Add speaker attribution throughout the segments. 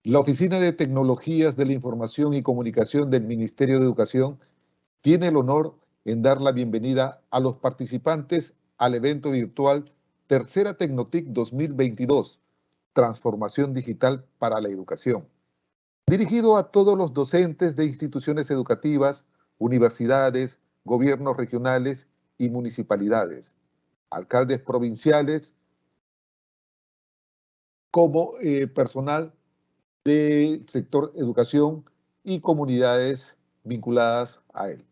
Speaker 1: La Oficina de Tecnologías de la Información y Comunicación del Ministerio de Educación tiene el honor en dar la bienvenida a los participantes al evento virtual Tercera Tecnotic 2022, Transformación Digital para la Educación, dirigido a todos los docentes de instituciones educativas, universidades, gobiernos regionales y municipalidades, alcaldes provinciales, como personal del sector educación y comunidades vinculadas a él.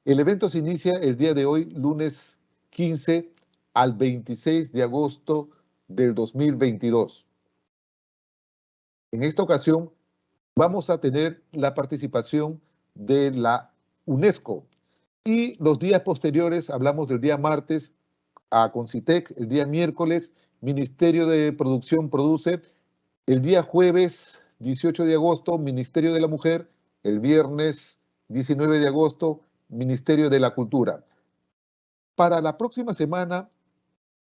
Speaker 1: El evento se inicia el día de hoy, lunes 15 al 26 de agosto del 2022. En esta ocasión vamos a tener la participación de la UNESCO y los días posteriores, hablamos del día martes a Concitec, el día miércoles Ministerio de Producción produce, el día jueves 18 de agosto Ministerio de la Mujer, el viernes 19 de agosto Ministerio de la Cultura. Para la próxima semana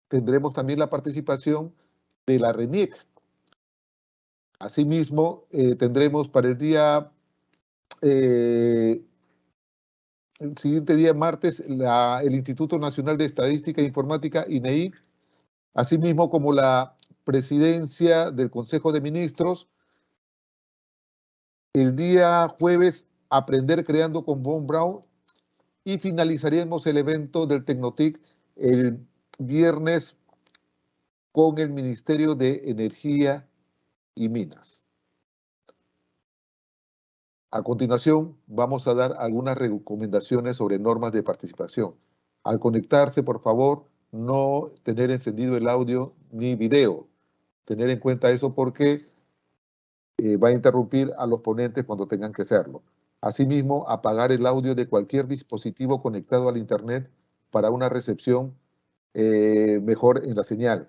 Speaker 1: tendremos también la participación de la RENIEC. Asimismo, tendremos para el siguiente día, martes, el Instituto Nacional de Estadística e Informática, INEI, asimismo como la presidencia del Consejo de Ministros. El día jueves, Aprender Creando con Von Braun, y finalizaremos el evento del Tecnotic el viernes con el Ministerio de Energía y Minas. A continuación, vamos a dar algunas recomendaciones sobre normas de participación. Al conectarse, por favor, no tener encendido el audio ni video. Tener en cuenta eso porque va a interrumpir a los ponentes cuando tengan que hacerlo. Asimismo, apagar el audio de cualquier dispositivo conectado al Internet para una recepción mejor en la señal.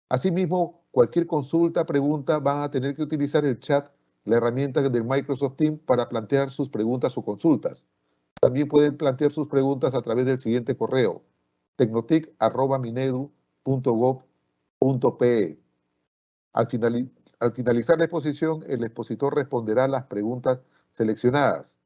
Speaker 1: Asimismo, cualquier consulta, pregunta, van a tener que utilizar el chat, la herramienta de Microsoft Teams para plantear sus preguntas o consultas. También pueden plantear sus preguntas a través del siguiente correo, tecnotic@minedu.gov.pe. Al finalizar la exposición, el expositor responderá las preguntas seleccionadas.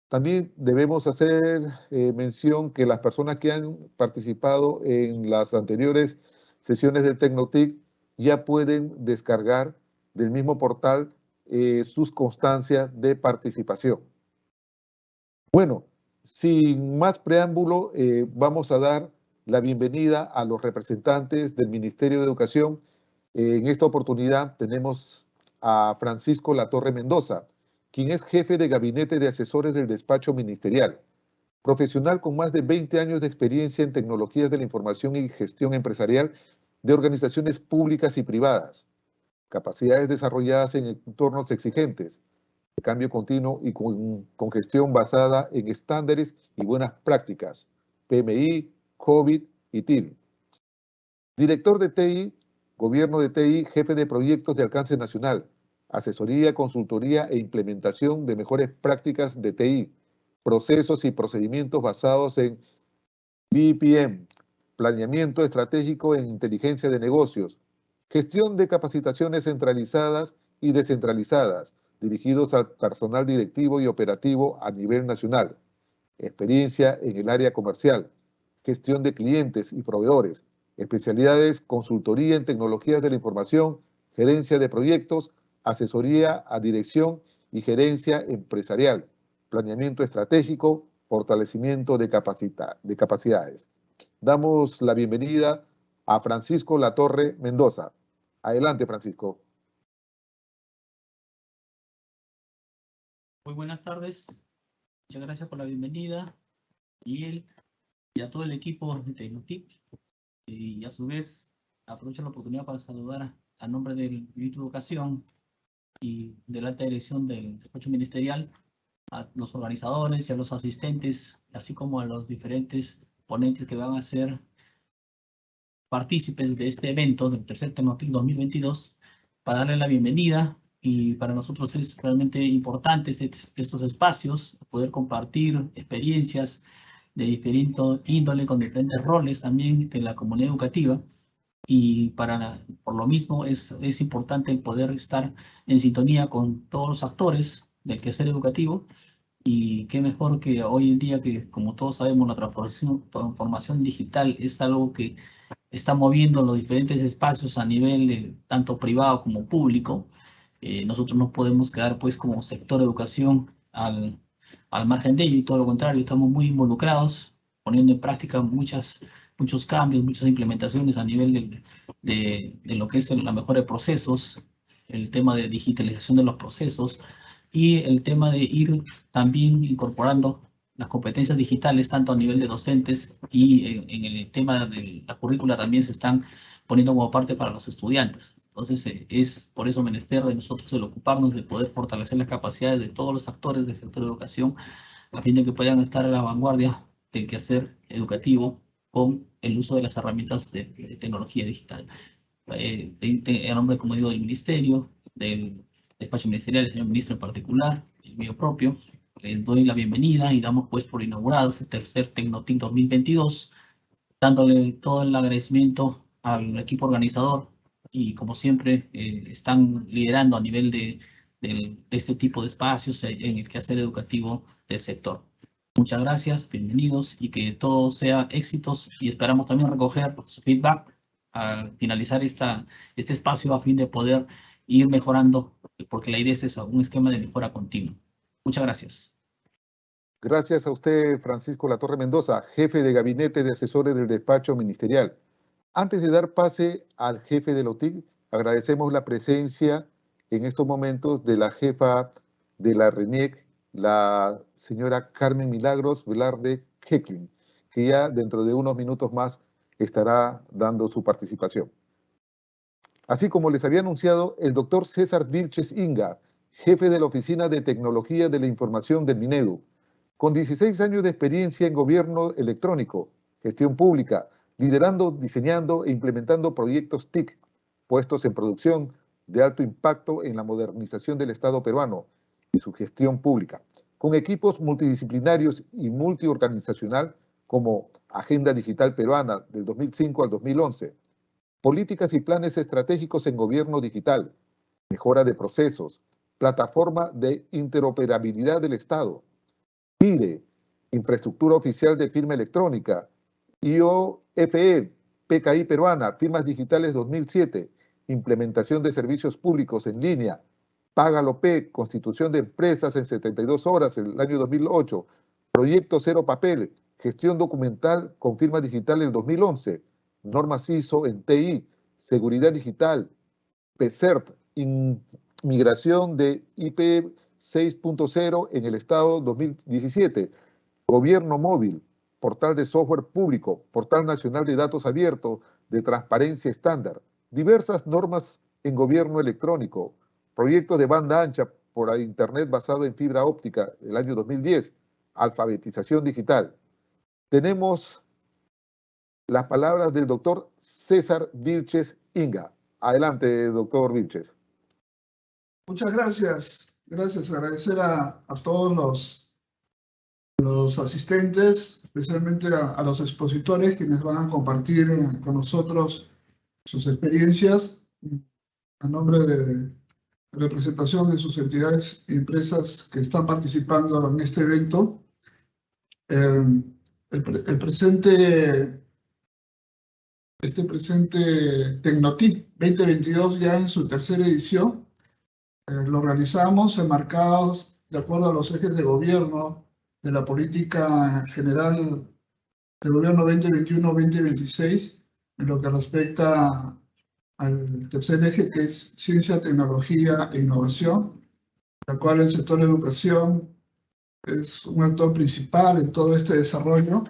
Speaker 1: También debemos hacer mención que las personas que han participado en las anteriores sesiones del Tecnotic ya pueden descargar del mismo portal sus constancias de participación. Bueno, sin más preámbulo, vamos a dar la bienvenida a los representantes del Ministerio de Educación. En esta oportunidad tenemos a Francisco Latorre Mendoza, quien es jefe de gabinete de asesores del despacho ministerial, profesional con más de 20 años de experiencia en tecnologías de la información y gestión empresarial de organizaciones públicas y privadas, capacidades desarrolladas en entornos exigentes, de cambio continuo y con gestión basada en estándares y buenas prácticas, PMI, COVID y TIL. Director de TI, Gobierno de TI, jefe de proyectos de alcance nacional, asesoría, consultoría e implementación de mejores prácticas de TI, procesos y procedimientos basados en BPM, planeamiento estratégico en inteligencia de negocios, gestión de capacitaciones centralizadas y descentralizadas, dirigidos al personal directivo y operativo a nivel nacional, experiencia en el área comercial, gestión de clientes y proveedores, especialidades, consultoría en tecnologías de la información, gerencia de proyectos, asesoría a dirección y gerencia empresarial, planeamiento estratégico, fortalecimiento de capacidades. Damos la bienvenida a Francisco Latorre Mendoza. Adelante, Francisco.
Speaker 2: Muy buenas tardes. Muchas gracias por la bienvenida, Miguel, y a todo el equipo de Tecnotic. Y a su vez, aprovecho la oportunidad para saludar a nombre del Ministro de Educación y de la alta dirección del despacho ministerial a los organizadores y a los asistentes, así como a los diferentes ponentes que van a ser partícipes de este evento del tercer Tecnotic 2022, para darle la bienvenida. Y para nosotros es realmente importante estos espacios, poder compartir experiencias de diferente índole, con diferentes roles también de la comunidad educativa, y por lo mismo es importante el poder estar en sintonía con todos los actores del quehacer educativo. Y qué mejor que hoy en día que, como todos sabemos, la transformación digital es algo que está moviendo los diferentes espacios a nivel tanto privado como público. Nosotros no podemos quedar pues como sector educación al margen de ello, y todo lo contrario, estamos muy involucrados, poniendo en práctica muchos cambios, muchas implementaciones a nivel de lo que es la mejora de procesos, el tema de digitalización de los procesos y el tema de ir también incorporando las competencias digitales, tanto a nivel de docentes y en el tema de la currícula también se están poniendo como parte para los estudiantes. Entonces, es por eso menester de nosotros el ocuparnos de poder fortalecer las capacidades de todos los actores del sector de educación a fin de que puedan estar a la vanguardia del quehacer educativo con el uso de las herramientas de tecnología digital. En nombre, como digo, del Ministerio, del despacho ministerial, el señor ministro en particular, el mío propio, les doy la bienvenida y damos pues por inaugurado este tercer Tecnotic 2022, dándole todo el agradecimiento al equipo organizador y como siempre están liderando a nivel de este tipo de espacios en el quehacer educativo del sector. Muchas gracias, bienvenidos y que todo sea éxitos y esperamos también recoger su feedback al finalizar este espacio a fin de poder ir mejorando, porque la idea es eso, un esquema de mejora continua. Muchas gracias.
Speaker 1: Gracias a usted, Francisco Latorre Mendoza, jefe de gabinete de asesores del despacho ministerial. Antes de dar pase al jefe de OTIC, agradecemos la presencia en estos momentos de la jefa de la RENIEC, la señora Carmen Milagros Velarde Hecklin, que ya dentro de unos minutos más estará dando su participación. Así como les había anunciado, el doctor César Vilches Inga, jefe de la Oficina de Tecnología de la Información del Minedu, con 16 años de experiencia en gobierno electrónico, gestión pública, liderando, diseñando e implementando proyectos TIC, puestos en producción de alto impacto en la modernización del Estado peruano y su gestión pública, con equipos multidisciplinarios y multiorganizacional como Agenda Digital Peruana del 2005 al 2011, políticas y planes estratégicos en gobierno digital, mejora de procesos, plataforma de interoperabilidad del Estado, PIDE, infraestructura oficial de firma electrónica, IOFE, PKI peruana, firmas digitales 2007, implementación de servicios públicos en línea, Págalo P, constitución de empresas en 72 horas el año 2008, proyecto cero papel, gestión documental con firma digital en 2011, normas ISO en TI, seguridad digital, PCERT, migración de IP 6.0 en el Estado 2017, gobierno móvil, portal de software público, portal nacional de datos abiertos, de transparencia estándar, diversas normas en gobierno electrónico, proyectos de banda ancha por internet basado en fibra óptica del año 2010, alfabetización digital. Tenemos las palabras del doctor César Vilches Inga. Adelante, doctor Vilches.
Speaker 3: Muchas gracias. Gracias. Agradecer a todos los asistentes, especialmente a los expositores, quienes van a compartir con nosotros sus experiencias a nombre de representación de sus entidades y empresas que están participando en este evento. Este presente Tecnotic 2022 ya en su tercera edición lo realizamos enmarcados de acuerdo a los ejes de gobierno de la política general del gobierno 2021-2026 en lo que respecta al tercer eje, que es ciencia, tecnología e innovación, la cual el sector de educación es un actor principal en todo este desarrollo,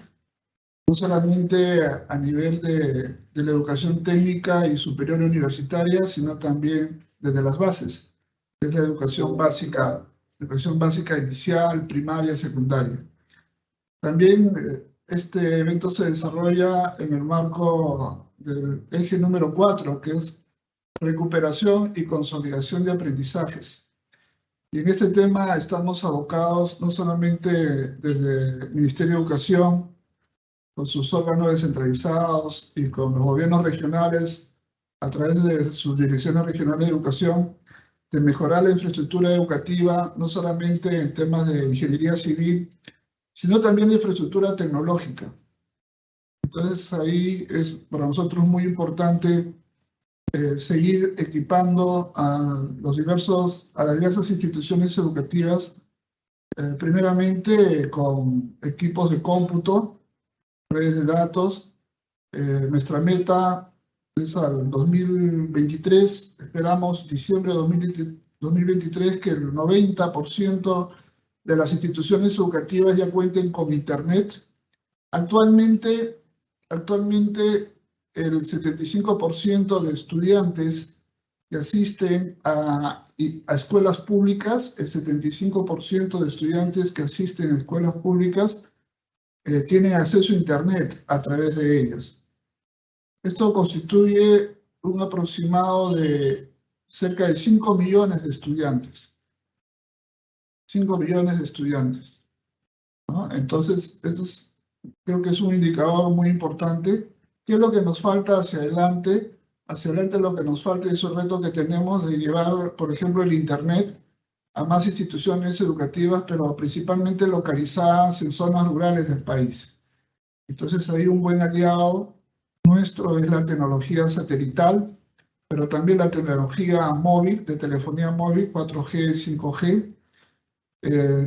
Speaker 3: no solamente a nivel de la educación técnica y superior universitaria, sino también desde las bases, que es la educación básica inicial, primaria, secundaria. También este evento se desarrolla en el marco del eje número 4, que es recuperación y consolidación de aprendizajes. Y en este tema estamos abocados no solamente desde el Ministerio de Educación, con sus órganos descentralizados y con los gobiernos regionales a través de sus direcciones regionales de educación, de mejorar la infraestructura educativa, no solamente en temas de ingeniería civil, sino también de infraestructura tecnológica. Entonces ahí es para nosotros muy importante seguir equipando a las diversas instituciones educativas, primeramente con equipos de cómputo, redes de datos. Nuestra meta es al 2023, esperamos diciembre de 2023 que el 90% de las instituciones educativas ya cuenten con Internet. Actualmente el 75% de estudiantes que asisten a escuelas públicas, el 75% de estudiantes que asisten a escuelas públicas tienen acceso a Internet a través de ellas. Esto constituye un aproximado de cerca de 5 millones de estudiantes. 5 millones de estudiantes, ¿no? Entonces, creo que es un indicador muy importante. ¿Qué es lo que nos falta hacia adelante? Hacia adelante lo que nos falta es el reto que tenemos de llevar, por ejemplo, el Internet a más instituciones educativas, pero principalmente localizadas en zonas rurales del país. Entonces, ahí un buen aliado nuestro es la tecnología satelital, pero también la tecnología móvil, de telefonía móvil, 4G, 5G.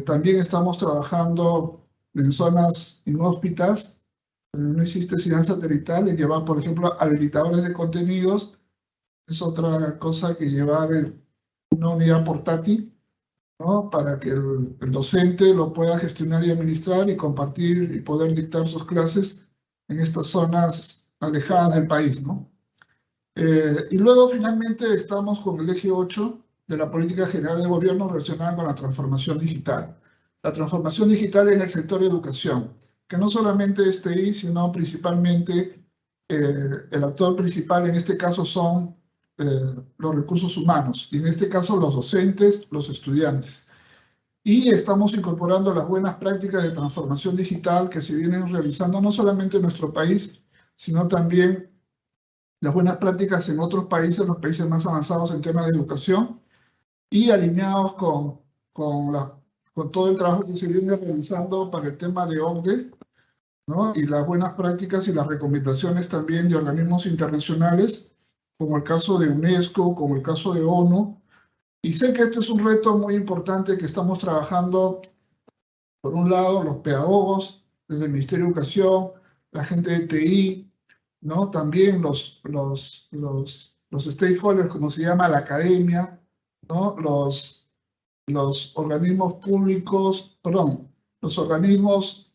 Speaker 3: También estamos trabajando en zonas inhóspitas, no existe señal satelital, en llevar, por ejemplo, habilitadores de contenidos. Es otra cosa que llevar una unidad portátil, ¿no? Para que el docente lo pueda gestionar y administrar y compartir y poder dictar sus clases en estas zonas alejadas del país, ¿no? Y luego finalmente estamos con el eje 8 de la política general de gobierno relacionada con la transformación digital. La transformación digital en el sector de educación, que no solamente es TI, sino principalmente el actor principal en este caso son los recursos humanos, y en este caso los docentes, los estudiantes. Y estamos incorporando las buenas prácticas de transformación digital que se vienen realizando no solamente en nuestro país, sino también las buenas prácticas en otros países, los países más avanzados en temas de educación, y alineados con todo el trabajo que se viene realizando para el tema de OCDE, ¿no? Y las buenas prácticas y las recomendaciones también de organismos internacionales, como el caso de UNESCO, como el caso de ONU. Y sé que este es un reto muy importante que estamos trabajando, por un lado, los pedagogos, desde el Ministerio de Educación, la gente de TI, ¿no? También los stakeholders, como se llama, la academia, ¿no? Los organismos públicos, perdón, los organismos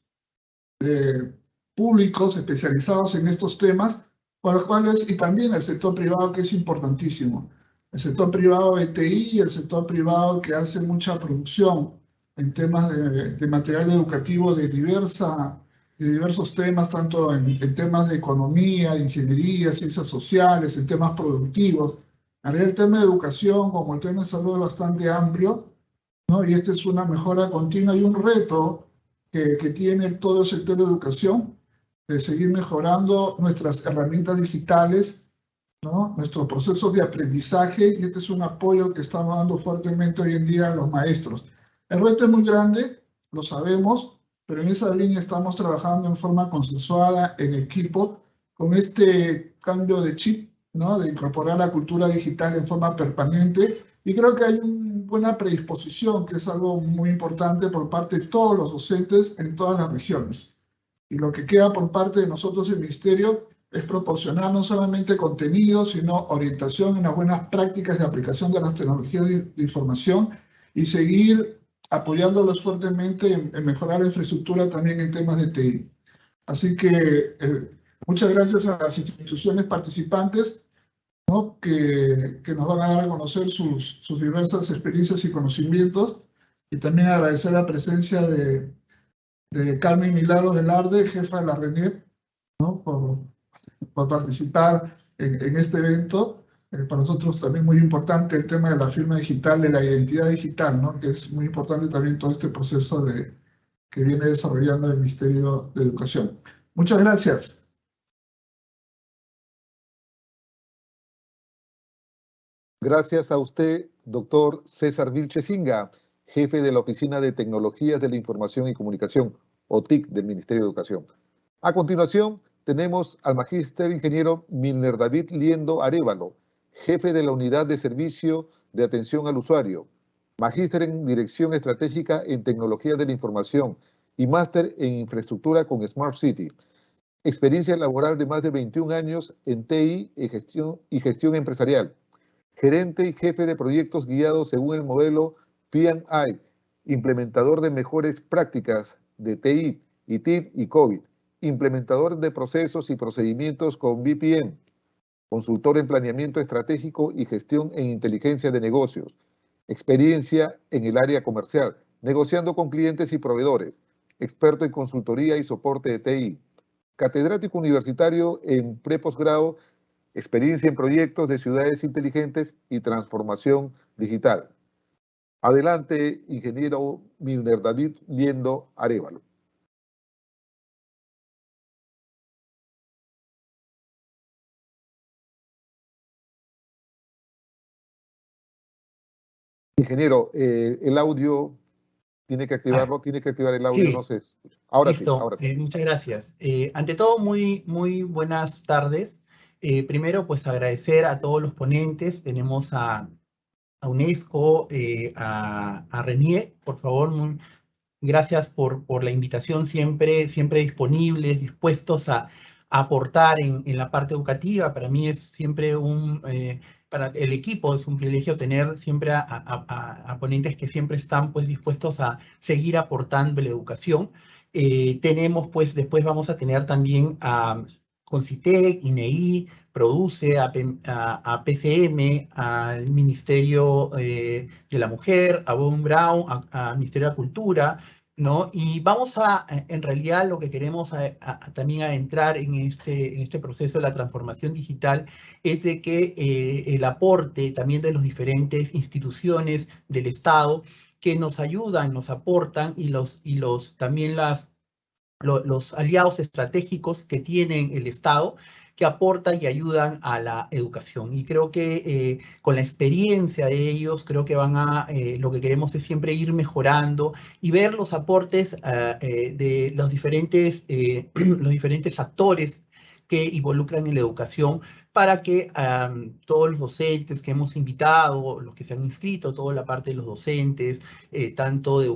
Speaker 3: públicos especializados en estos temas, con los cuales, y también el sector privado, que es importantísimo. El sector privado de TI y el sector privado que hace mucha producción en temas de material educativo de diversos temas, tanto en temas de economía, de ingeniería, ciencias sociales, en temas productivos. En realidad el tema de educación como el tema de salud es bastante amplio, ¿no? Y esta es una mejora continua y un reto que tiene todo el sector de educación, de seguir mejorando nuestras herramientas digitales, ¿no? Nuestros procesos de aprendizaje, y este es un apoyo que estamos dando fuertemente hoy en día a los maestros. El reto es muy grande, lo sabemos, pero en esa línea estamos trabajando en forma consensuada, en equipo, con este cambio de chip, ¿no? De incorporar la cultura digital en forma permanente, y creo que hay una buena predisposición, que es algo muy importante por parte de todos los docentes en todas las regiones. Y lo que queda por parte de nosotros, el Ministerio, es proporcionar no solamente contenido, sino orientación en las buenas prácticas de aplicación de las tecnologías de información, y seguir apoyándolos fuertemente en mejorar la infraestructura también en temas de TI. Así que muchas gracias a las instituciones participantes, ¿no? que nos van a dar a conocer sus diversas experiencias y conocimientos, y también agradecer la presencia de Carmen Milagros Velarde, jefa de la RENIEC, ¿no? por participar en este evento. Para nosotros también muy importante el tema de la firma digital, de la identidad digital, ¿no? Que es muy importante también todo este proceso que viene desarrollando el Ministerio de Educación. Muchas gracias.
Speaker 1: Gracias a usted, doctor César Vilchesinga, jefe de la Oficina de Tecnologías de la Información y Comunicación, OTIC, del Ministerio de Educación. A continuación, tenemos al magíster ingeniero Milner David Liendo Arévalo, jefe de la Unidad de Servicio de Atención al Usuario, magíster en Dirección Estratégica en Tecnologías de la Información y máster en Infraestructura con Smart City. Experiencia laboral de más de 21 años en TI y gestión empresarial. Gerente y jefe de proyectos guiados según el modelo P&I, implementador de mejores prácticas de TI, ITIL y COVID, implementador de procesos y procedimientos con BPM, consultor en planeamiento estratégico y gestión en inteligencia de negocios, experiencia en el área comercial, negociando con clientes y proveedores, experto en consultoría y soporte de TI, catedrático universitario en pre-posgrado, experiencia en proyectos de ciudades inteligentes y transformación digital. Adelante, ingeniero Milner David Liendo Arévalo. Ingeniero, el audio tiene que activarlo, tiene que activar el audio,
Speaker 4: Sí,
Speaker 1: no se escucha. Ahora sí,
Speaker 4: listo.
Speaker 1: ahora sí.
Speaker 4: Muchas gracias. Ante todo, muy buenas tardes. Primero, pues agradecer a todos los ponentes. Tenemos a UNESCO, a Renier, por favor, gracias por la invitación, siempre disponibles, dispuestos a aportar en la parte educativa. Para mí es siempre para el equipo es un privilegio tener siempre a ponentes que siempre están pues dispuestos a seguir aportando la educación. Tenemos pues, después vamos a tener también a Concitec, INEI, Produce, a PCM, al Ministerio de la Mujer, a Von Braun, al Ministerio de la Cultura, ¿no? Y vamos en realidad lo que queremos también entrar en este proceso de la transformación digital es de que el aporte también de las diferentes instituciones del Estado que nos ayudan, nos aportan y también los aliados estratégicos que tienen el Estado que aportan y ayudan a la educación. Y creo que con la experiencia de ellos, creo que lo que queremos es siempre ir mejorando y ver los aportes de los diferentes actores que involucran en la educación para que todos los docentes que hemos invitado, los que se han inscrito, toda la parte de los docentes, tanto de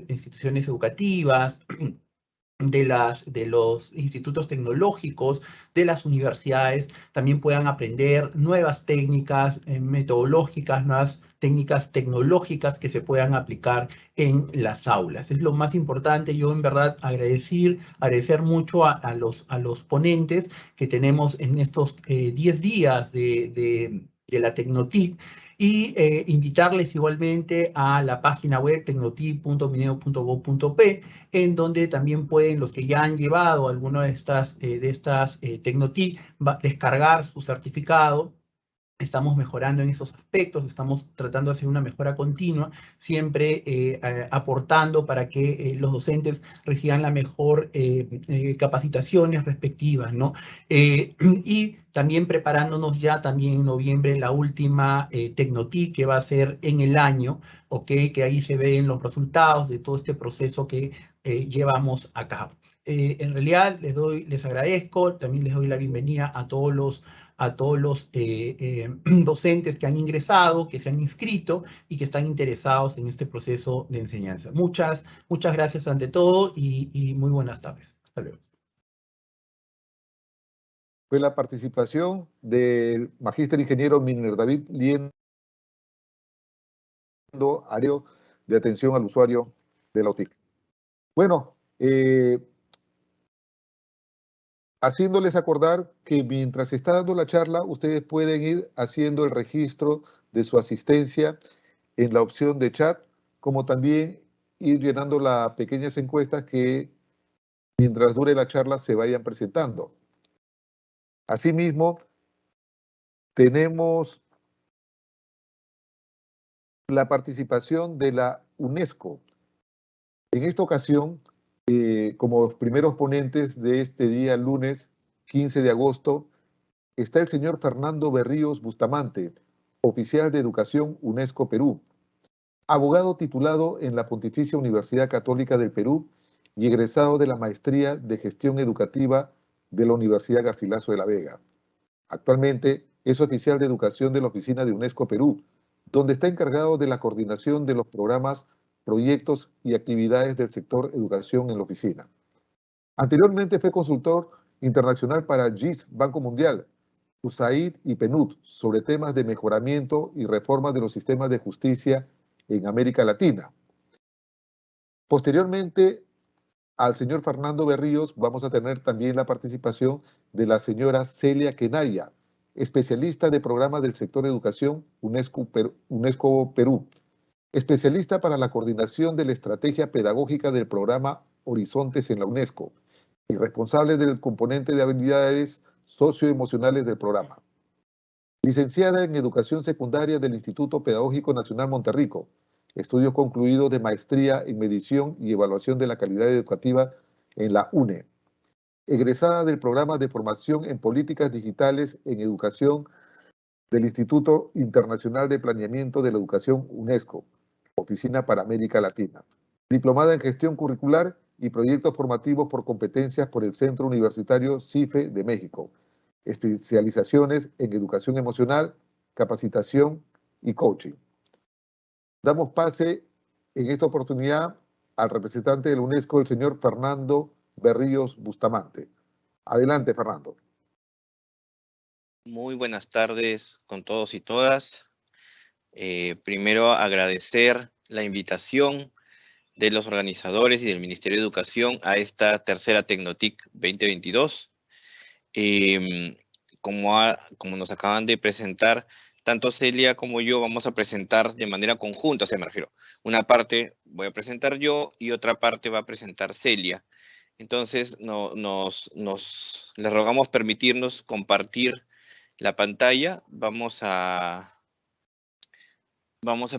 Speaker 4: instituciones educativas, de los institutos tecnológicos, de las universidades, también puedan aprender nuevas técnicas metodológicas, nuevas técnicas tecnológicas que se puedan aplicar en las aulas. Es lo más importante. Yo en verdad agradecer mucho a los ponentes que tenemos en estos 10 días de la Tecnotic, y invitarles igualmente a la página web tecnotic.mineo.gov.p, en donde también pueden los que ya han llevado alguna de estas Tecnotic descargar su certificado. Estamos mejorando en esos aspectos, estamos tratando de hacer una mejora continua, siempre aportando para que los docentes reciban la mejor capacitaciones respectivas, ¿no? Y también preparándonos ya también en noviembre la última Tecnotic que va a ser en el año, ¿ok? Que ahí se ven los resultados de todo este proceso que llevamos a cabo. En realidad les agradezco, también les doy la bienvenida a todos los docentes que han ingresado, que se han inscrito y que están interesados en este proceso de enseñanza. Muchas gracias ante todo y muy buenas tardes. Hasta luego.
Speaker 1: Fue la participación del magíster ingeniero Milner David Liendo Arévalo, de atención al usuario de la OTIC. Bueno, haciéndoles acordar que mientras se está dando la charla, ustedes pueden ir haciendo el registro de su asistencia en la opción de chat, como también ir llenando las pequeñas encuestas que mientras dure la charla se vayan presentando. Asimismo, tenemos la participación de la UNESCO. En esta ocasión, como los primeros ponentes de este día, lunes 15 de agosto, está el señor Fernando Berríos Bustamante, oficial de educación UNESCO Perú, abogado titulado en la Pontificia Universidad Católica del Perú y egresado de la Maestría de Gestión Educativa de la Universidad Garcilaso de la Vega. Actualmente es oficial de educación de la Oficina de UNESCO Perú, donde está encargado de la coordinación de los programas, proyectos y actividades del sector educación en la oficina. Anteriormente fue consultor internacional para GIS, Banco Mundial, USAID y PNUD sobre temas de mejoramiento y reforma de los sistemas de justicia en América Latina. Posteriormente, al señor Fernando Berríos vamos a tener también la participación de la señora Celia Kenaya, especialista de programas del sector educación UNESCO Perú, especialista para la coordinación de la estrategia pedagógica del programa Horizontes en la UNESCO y responsable del componente de habilidades socioemocionales del programa. Licenciada en Educación Secundaria del Instituto Pedagógico Nacional Monterrico, estudios concluidos de maestría en medición y evaluación de la calidad educativa en la UNE. Egresada del programa de formación en políticas digitales en educación del Instituto Internacional de Planeamiento de la Educación UNESCO, Oficina para América Latina. Diplomada en gestión curricular y proyectos formativos por competencias por el Centro Universitario CIFE de México. Especializaciones en educación emocional, capacitación y coaching. Damos pase en esta oportunidad al representante de la UNESCO, el señor Fernando Berríos Bustamante. Adelante, Fernando.
Speaker 5: Muy buenas tardes con todos y todas. Primero agradecer la invitación de los organizadores y del Ministerio de Educación a esta tercera Tecnotic 2022. Como nos acaban de presentar, tanto Celia como yo vamos a presentar de manera conjunta, o sea, me refiero, una parte voy a presentar yo y otra parte va a presentar Celia. Entonces, les rogamos permitirnos compartir la pantalla. Vamos a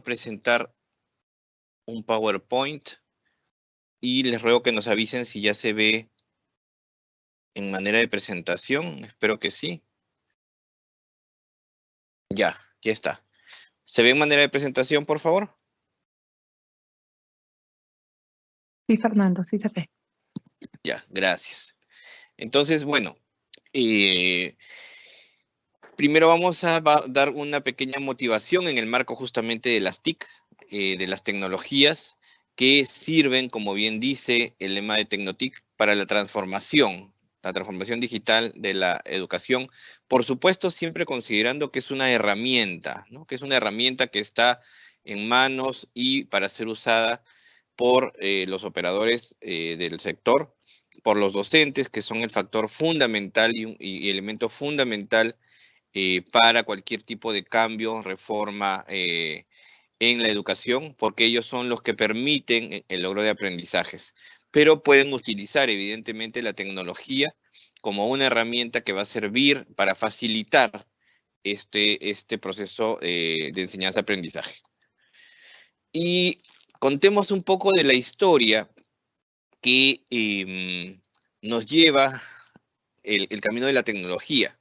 Speaker 5: presentar un PowerPoint y les ruego que nos avisen si ya se ve en manera de presentación. Espero que sí. Ya está. ¿Se ve en manera de presentación, por favor?
Speaker 6: Sí, Fernando, sí se ve.
Speaker 5: Ya, gracias. Entonces, bueno, primero vamos a dar una pequeña motivación en el marco justamente de las TIC, de las tecnologías que sirven, como bien dice el lema de Tecnotic, para la transformación digital de la educación. Por supuesto, siempre considerando que es una herramienta, ¿no? Que es una herramienta que está en manos y para ser usada por los operadores del sector, por los docentes, que son el factor fundamental y elemento fundamental para cualquier tipo de cambio, reforma en la educación, porque ellos son los que permiten el logro de aprendizajes. Pero pueden utilizar, evidentemente, la tecnología como una herramienta que va a servir para facilitar este proceso de enseñanza-aprendizaje. Y contemos un poco de la historia que nos lleva el camino de la tecnología.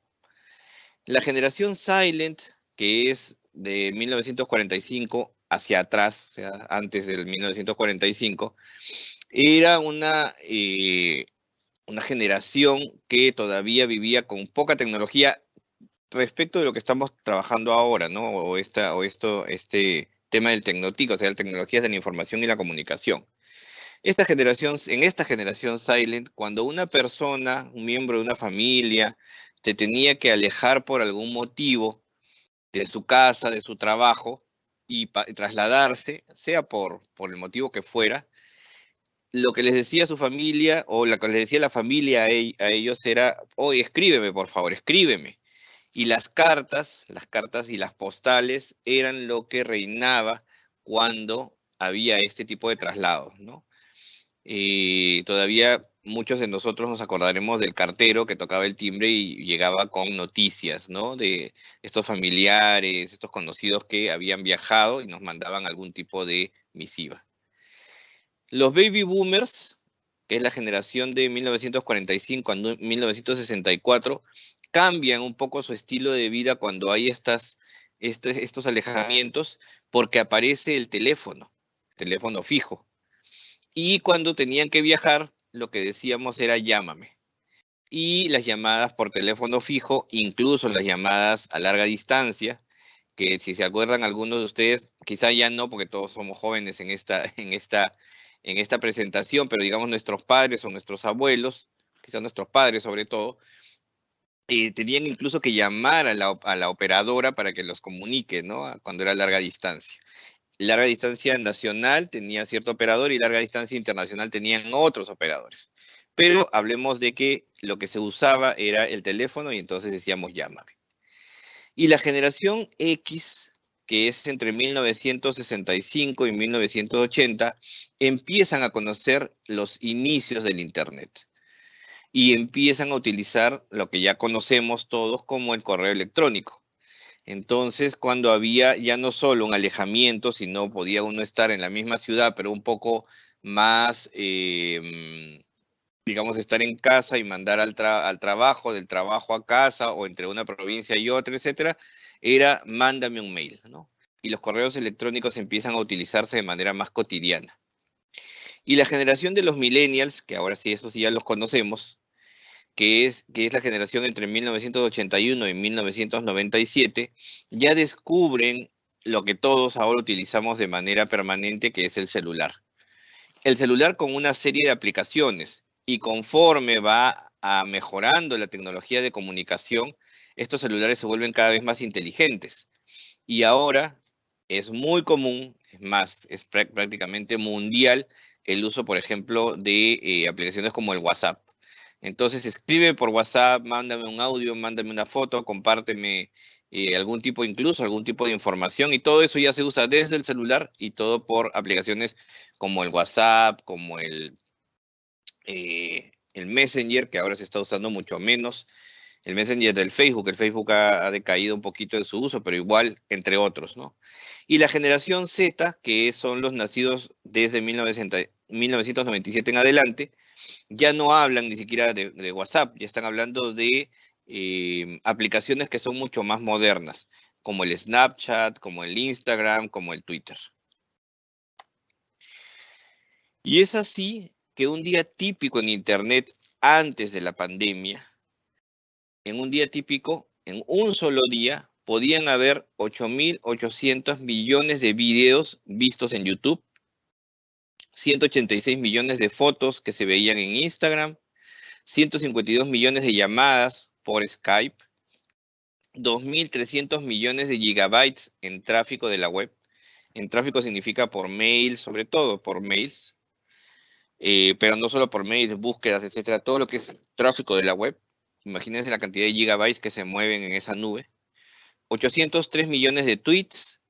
Speaker 5: La generación Silent, que es de 1945 hacia atrás, o sea, antes del 1945, era una generación que todavía vivía con poca tecnología respecto de lo que estamos trabajando ahora, ¿no? Este tema del Tecnotic, o sea, las tecnologías de la información y la comunicación. En esta generación Silent, cuando una persona, un miembro de una familia, se tenía que alejar por algún motivo de su casa, de su trabajo, y trasladarse, sea por el motivo que fuera, lo que les decía su familia, o lo que les decía la familia a ellos era: oye, escríbeme, por favor, escríbeme. Y las cartas y las postales eran lo que reinaba cuando había este tipo de traslados, ¿no? Todavía muchos de nosotros nos acordaremos del cartero que tocaba el timbre y llegaba con noticias, ¿no? De estos familiares, estos conocidos que habían viajado y nos mandaban algún tipo de misiva. Los baby boomers, que es la generación de 1945 a 1964, cambian un poco su estilo de vida cuando hay estas estos alejamientos porque aparece el teléfono fijo. Y cuando tenían que viajar, lo que decíamos era llámame. Y las llamadas por teléfono fijo, incluso las llamadas a larga distancia, que si se acuerdan algunos de ustedes, quizá ya no, porque todos somos jóvenes en esta presentación, pero digamos nuestros padres o nuestros abuelos, quizá nuestros padres sobre todo, tenían incluso que llamar a la operadora para que los comunique, ¿no? Cuando era larga distancia. Larga distancia nacional tenía cierto operador y larga distancia internacional tenían otros operadores. Pero hablemos de que lo que se usaba era el teléfono y entonces decíamos llámame. Y la generación X, que es entre 1965 y 1980, empiezan a conocer los inicios del Internet. Y empiezan a utilizar lo que ya conocemos todos como el correo electrónico. Entonces, cuando había ya no solo un alejamiento, sino podía uno estar en la misma ciudad, pero un poco más, digamos, estar en casa y mandar al trabajo, del trabajo a casa, o entre una provincia y otra, etcétera, era mándame un mail, ¿no? Y los correos electrónicos empiezan a utilizarse de manera más cotidiana. Y la generación de los millennials, que ahora sí, esos ya los conocemos, que es la generación entre 1981 y 1997, ya descubren lo que todos ahora utilizamos de manera permanente, que es el celular. El celular con una serie de aplicaciones, y conforme va mejorando la tecnología de comunicación, estos celulares se vuelven cada vez más inteligentes. Y ahora es muy común, es más, es prácticamente mundial el uso, por ejemplo, de aplicaciones como el WhatsApp. Entonces escribe por WhatsApp, mándame un audio, mándame una foto, compárteme algún tipo de información, y todo eso ya se usa desde el celular y todo por aplicaciones como el WhatsApp, como el Messenger, que ahora se está usando mucho menos, el Messenger del Facebook. El Facebook ha decaído un poquito de su uso, pero igual, entre otros, ¿no? Y la generación Z, que son los nacidos desde 1997 en adelante, ya no hablan ni siquiera de WhatsApp, ya están hablando de aplicaciones que son mucho más modernas, como el Snapchat, como el Instagram, como el Twitter. Y es así que un día típico en Internet antes de la pandemia, en un día típico, en un solo día, podían haber 8.800 millones de videos vistos en YouTube, 186 millones de fotos que se veían en Instagram, 152 millones de llamadas por Skype, 2.300 millones de gigabytes en tráfico de la web. En tráfico significa por mail, sobre todo por mails, pero no solo por mails, búsquedas, etcétera, todo lo que es tráfico de la web. Imagínense la cantidad de gigabytes que se mueven en esa nube. 803 millones de tweets,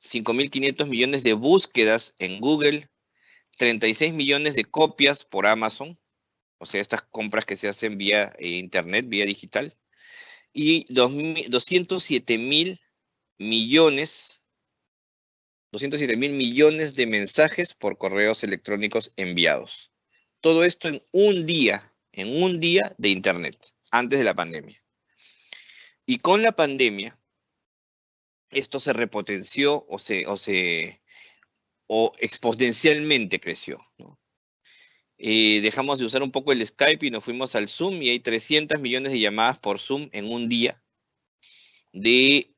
Speaker 5: 5.500 millones de búsquedas en Google, 36 millones de copias por Amazon, o sea, estas compras que se hacen vía internet, vía digital, y 207.000 millones de mensajes por correos electrónicos enviados. Todo esto en un día de internet, antes de la pandemia. Y con la pandemia, esto se repotenció o exponencialmente creció, ¿no? Dejamos de usar un poco el Skype y nos fuimos al Zoom, y hay 300 millones de llamadas por Zoom en un día. De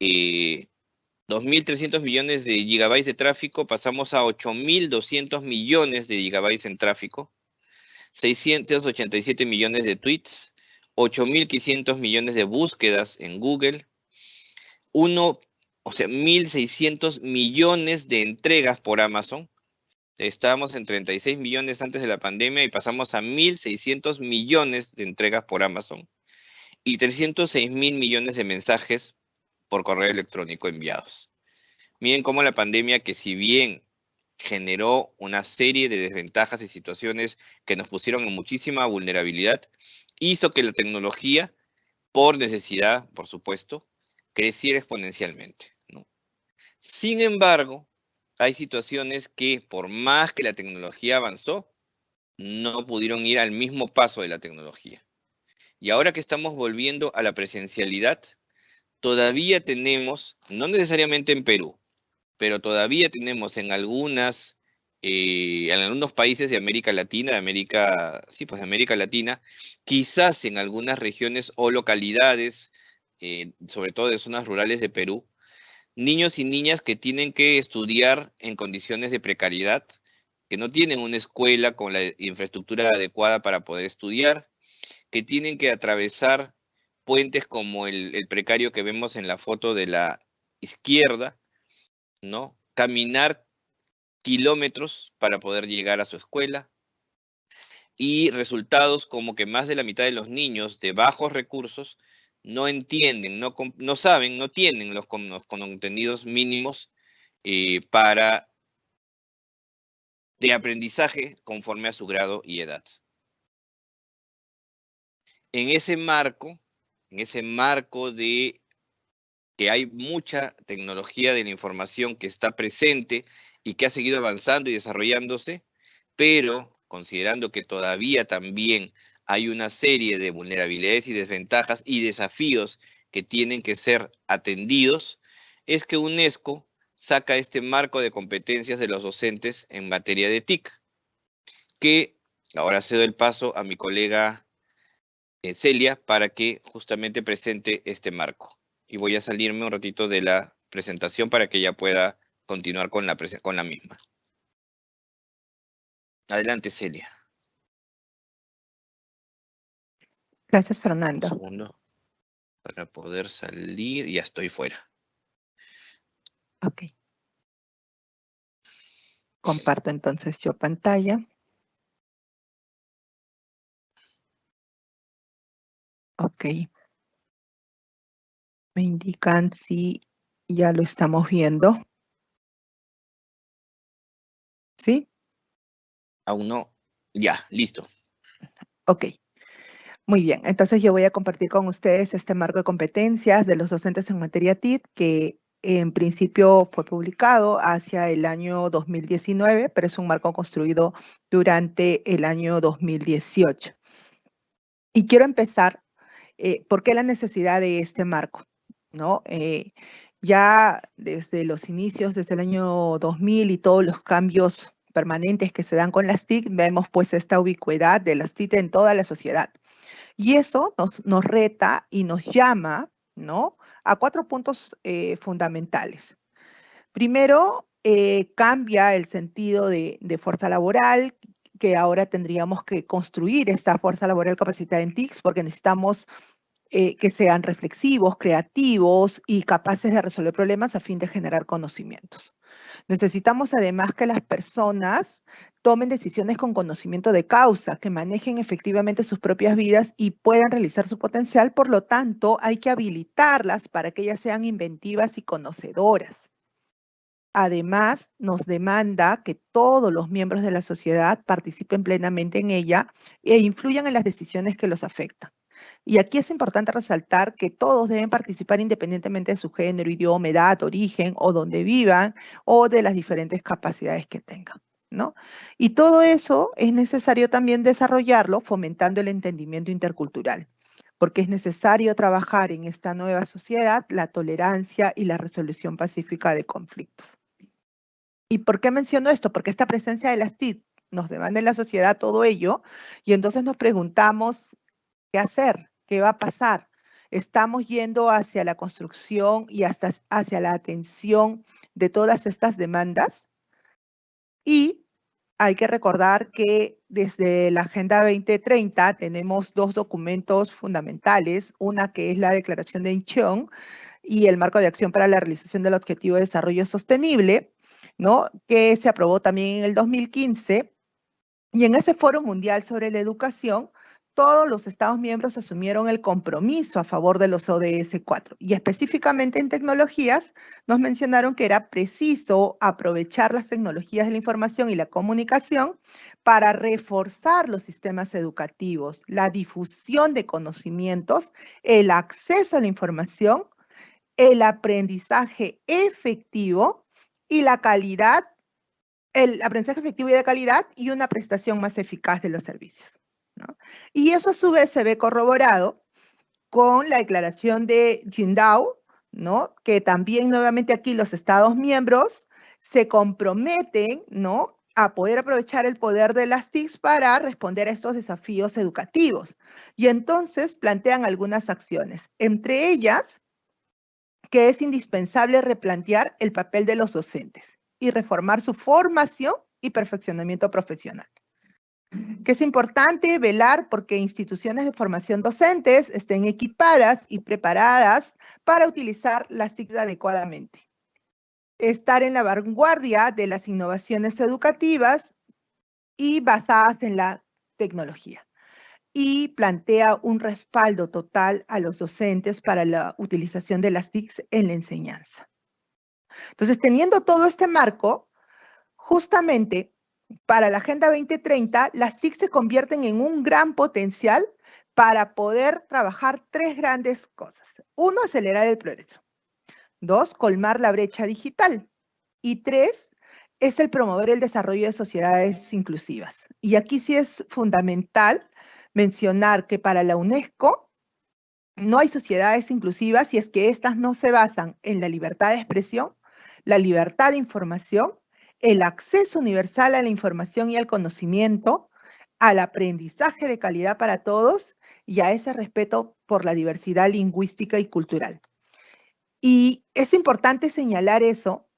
Speaker 5: 2.300 millones de gigabytes de tráfico pasamos a 8.200 millones de gigabytes en tráfico, 687 millones de tweets, 8.500 millones de búsquedas en Google, 1.600 millones de entregas por Amazon. Estábamos en 36 millones antes de la pandemia y pasamos a 1.600 millones de entregas por Amazon, y 306.000 millones de mensajes por correo electrónico enviados. Miren cómo la pandemia, que si bien generó una serie de desventajas y situaciones que nos pusieron en muchísima vulnerabilidad, hizo que la tecnología, por necesidad, por supuesto, creciera exponencialmente, ¿no? Sin embargo, hay situaciones que, por más que la tecnología avanzó, no pudieron ir al mismo paso de la tecnología. Y ahora que estamos volviendo a la presencialidad, todavía tenemos, no necesariamente en Perú, pero todavía tenemos en algunos países de América Latina, de América Latina, quizás en algunas regiones o localidades, sobre todo de zonas rurales de Perú, niños y niñas que tienen que estudiar en condiciones de precariedad, que no tienen una escuela con la infraestructura adecuada para poder estudiar, que tienen que atravesar puentes como el precario que vemos en la foto de la izquierda, ¿no? Caminar kilómetros para poder llegar a su escuela, y resultados como que más de la mitad de los niños de bajos recursos no entienden, no saben, no tienen los contenidos mínimos de aprendizaje conforme a su grado y edad. En ese marco de que hay mucha tecnología de la información que está presente y que ha seguido avanzando y desarrollándose, pero considerando que todavía también hay una serie de vulnerabilidades y desventajas y desafíos que tienen que ser atendidos, es que UNESCO saca este marco de competencias de los docentes en materia de TIC, que ahora cedo el paso a mi colega Celia para que justamente presente este marco. Y voy a salirme un ratito de la presentación para que ella pueda continuar con la misma. Adelante, Celia.
Speaker 6: Gracias,
Speaker 5: Un
Speaker 6: Fernando.
Speaker 5: segundo para poder salir. Ya estoy fuera.
Speaker 6: Ok. Comparto entonces yo pantalla. Ok. Me indican si ya lo estamos viendo. ¿Sí?
Speaker 5: Aún no. Ya, listo.
Speaker 6: Ok. Muy bien. Entonces yo voy a compartir con ustedes este marco de competencias de los docentes en materia TIC que en principio fue publicado hacia el año 2019, pero es un marco construido durante el año 2018. Y quiero empezar, ¿por qué la necesidad de este marco? ¿No? Ya desde los inicios, desde el año 2000 y todos los cambios permanentes que se dan con las TIC, vemos pues esta ubicuidad de las TIC en toda la sociedad. Y eso nos reta y nos llama, ¿no?, a 4 puntos fundamentales. Primero, cambia el sentido de fuerza laboral, que ahora tendríamos que construir esta fuerza laboral capacitada en TICs porque necesitamos que sean reflexivos, creativos y capaces de resolver problemas a fin de generar conocimientos. Necesitamos además que las personas tomen decisiones con conocimiento de causa, que manejen efectivamente sus propias vidas y puedan realizar su potencial. Por lo tanto, hay que habilitarlas para que ellas sean inventivas y conocedoras. Además, nos demanda que todos los miembros de la sociedad participen plenamente en ella e influyan en las decisiones que los afectan. Y aquí es importante resaltar que todos deben participar independientemente de su género, idioma, edad, origen o donde vivan o de las diferentes capacidades que tengan, ¿no? Y todo eso es necesario también desarrollarlo fomentando el entendimiento intercultural, porque es necesario trabajar en esta nueva sociedad la tolerancia y la resolución pacífica de conflictos. ¿Y por qué menciono esto? Porque esta presencia de las TIC nos demanda en la sociedad todo ello y entonces nos preguntamos qué hacer, qué va a pasar. Estamos yendo hacia la construcción y hasta hacia la atención de todas estas demandas. Y hay que recordar que desde la Agenda 2030 tenemos 2 documentos fundamentales, una que es la Declaración de Incheon y el Marco de Acción para la Realización del Objetivo de Desarrollo Sostenible, ¿no?, que se aprobó también en el 2015. Y en ese Foro Mundial sobre la Educación, todos los Estados miembros asumieron el compromiso a favor de los ODS 4. Y específicamente en tecnologías, nos mencionaron que era preciso aprovechar las tecnologías de la información y la comunicación para reforzar los sistemas educativos, la difusión de conocimientos, el acceso a la información, el aprendizaje efectivo y la calidad, el aprendizaje efectivo y de calidad y una prestación más eficaz de los servicios, ¿no? Y eso a su vez se ve corroborado con la declaración de Qingdao ¿no? Que también nuevamente aquí los Estados miembros se comprometen, ¿no?, a poder aprovechar el poder de las TICs para responder a estos desafíos educativos. Y entonces plantean algunas acciones, entre ellas que es indispensable replantear el papel de los docentes y reformar su formación y perfeccionamiento profesional. Que es importante velar porque instituciones de formación docentes estén equipadas y preparadas para utilizar las TIC adecuadamente. Estar en la vanguardia de las innovaciones educativas y basadas en la tecnología. Y plantea un respaldo total a los docentes para la utilización de las TIC en la enseñanza. Entonces, teniendo todo este marco, justamente para la Agenda 2030, las TIC se convierten en un gran potencial para poder trabajar tres grandes cosas. Uno, acelerar el progreso. Dos, colmar la brecha digital. Y tres, es el promover el desarrollo de sociedades inclusivas. Y aquí sí es fundamental mencionar que para la UNESCO no hay sociedades inclusivas si es que éstas no se basan en la libertad de expresión, la libertad de información, el acceso universal a la información y al conocimiento, al aprendizaje de calidad para todos y a ese respeto por la diversidad lingüística y cultural. Y es importante señalar eso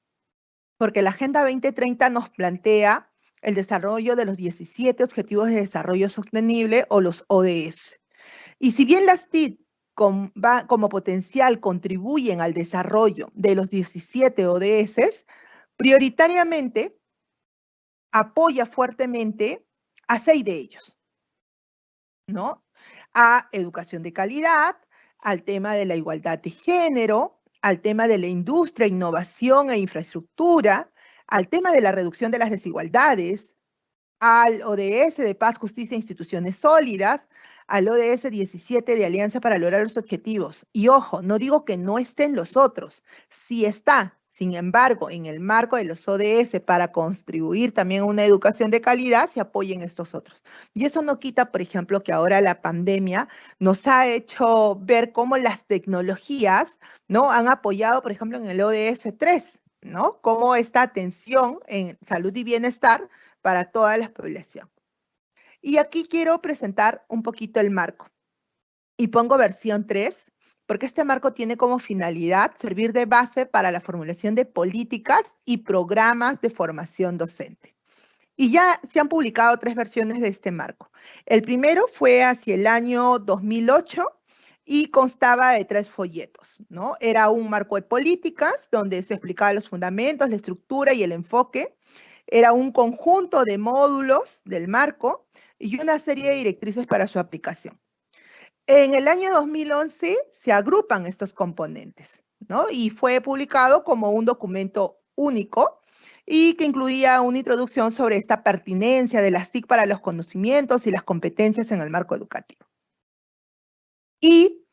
Speaker 6: porque la Agenda 2030 nos plantea el desarrollo de los 17 Objetivos de Desarrollo Sostenible o los ODS. Y si bien las TIC como potencial contribuyen al desarrollo de los 17 ODS, prioritariamente apoya fuertemente a 6 de ellos, ¿no? A educación de calidad, al tema de la igualdad de género, al tema de la industria, innovación e infraestructura, al tema de la reducción de las desigualdades, al ODS de paz, justicia e instituciones sólidas, al ODS 17 de Alianza para lograr los objetivos. Y ojo, no digo que no estén los otros, sí está. Sin embargo, en el marco de los ODS para contribuir también a una educación de calidad, se apoyen estos otros. Y eso no quita, por ejemplo, que ahora la pandemia nos ha hecho ver cómo las tecnologías, ¿no?, han apoyado, por ejemplo, en el ODS 3, ¿no?, cómo esta atención en salud y bienestar para toda la población. Y aquí quiero presentar un poquito el marco. Y pongo versión 3, porque este marco tiene como finalidad servir de base para la formulación de políticas y programas de formación docente. Y ya se han publicado 3 versiones de este marco. El primero fue hacia el año 2008 y constaba de 3 folletos, ¿no? Era un marco de políticas donde se explicaban los fundamentos, la estructura y el enfoque. Era un conjunto de módulos del marco y una serie de directrices para su aplicación. En el año 2011 se agrupan estos componentes, ¿no? Y fue publicado como un documento único y que incluía una introducción sobre esta pertinencia de las TIC para los conocimientos y las competencias en el marco educativo. Y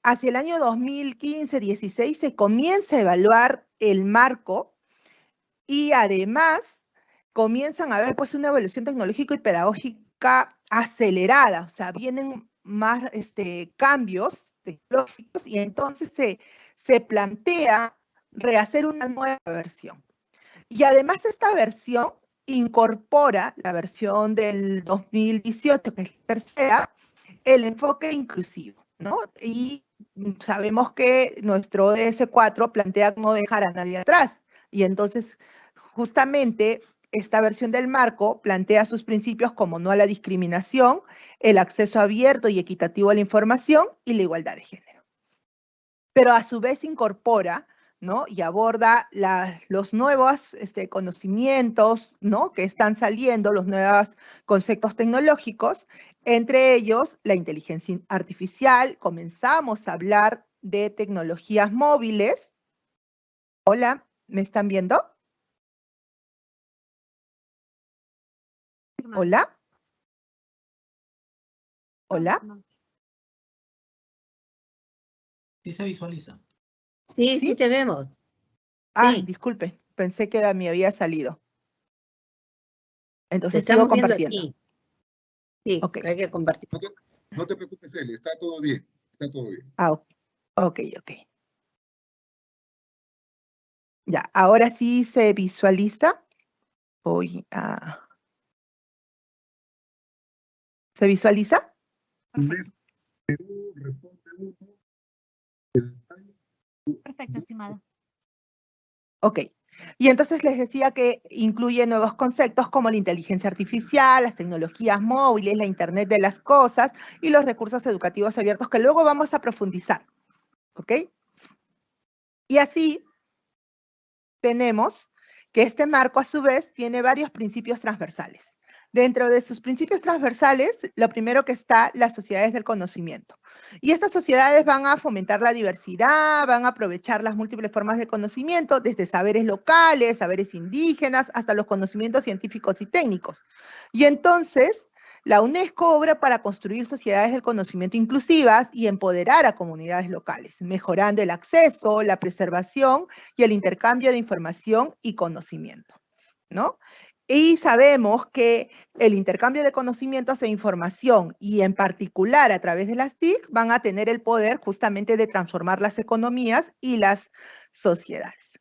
Speaker 6: hacia el año 2015-16 se comienza a evaluar el marco y además comienzan a haber pues una evolución tecnológica y pedagógica acelerada, o sea, vienen más cambios tecnológicos y entonces se plantea rehacer una nueva versión. Y además esta versión incorpora la versión del 2018, que es la tercera, el enfoque inclusivo, ¿no? Y sabemos que nuestro ODS 4 plantea no dejar a nadie atrás. Y entonces, justamente, esta versión del marco plantea sus principios como no a la discriminación, el acceso abierto y equitativo a la información y la igualdad de género. Pero a su vez incorpora, ¿no?, y aborda los nuevos conocimientos, ¿no?, que están saliendo, los nuevos conceptos tecnológicos, entre ellos la inteligencia artificial. Comenzamos a hablar de tecnologías móviles. Hola, ¿me están viendo? Hola. Hola.
Speaker 2: Sí se visualiza.
Speaker 7: Sí, sí te vemos.
Speaker 6: Ah,
Speaker 7: Sí.
Speaker 6: disculpe, pensé que me había salido.
Speaker 7: Te
Speaker 6: Entonces sigo
Speaker 7: estamos viendo
Speaker 6: compartiendo.
Speaker 7: aquí. Sí,
Speaker 6: Ok.
Speaker 7: hay que compartir.
Speaker 1: No te preocupes, Eli, está todo bien. Está todo bien.
Speaker 6: Ok. Ya, ahora sí se visualiza. Voy a... ¿Se visualiza?
Speaker 7: Perfecto, estimado.
Speaker 6: Ok. Y entonces les decía que incluye nuevos conceptos como la inteligencia artificial, las tecnologías móviles, la Internet de las cosas y los recursos educativos abiertos que luego vamos a profundizar. ¿Ok? Y así tenemos que este marco a su vez tiene varios principios transversales. Dentro de sus principios transversales, lo primero que está las sociedades del conocimiento. Y estas sociedades van a fomentar la diversidad, van a aprovechar las múltiples formas de conocimiento, desde saberes locales, saberes indígenas, hasta los conocimientos científicos y técnicos. Y entonces, la UNESCO obra para construir sociedades del conocimiento inclusivas y empoderar a comunidades locales, mejorando el acceso, la preservación y el intercambio de información y conocimiento, ¿no? Y sabemos que el intercambio de conocimientos e información, y en particular a través de las TIC, van a tener el poder justamente de transformar las economías y las sociedades.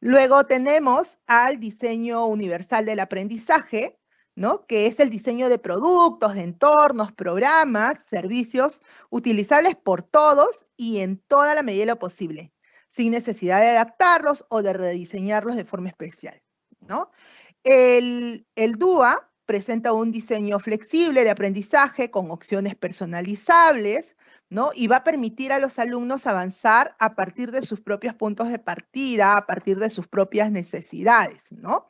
Speaker 6: Luego tenemos al diseño universal del aprendizaje, ¿no? Que es el diseño de productos, de entornos, programas, servicios utilizables por todos y en toda la medida de lo posible, sin necesidad de adaptarlos o de rediseñarlos de forma especial, ¿no? El DUA presenta un diseño flexible de aprendizaje con opciones personalizables, ¿no? Y va a permitir a los alumnos avanzar a partir de sus propios puntos de partida, a partir de sus propias necesidades, ¿no?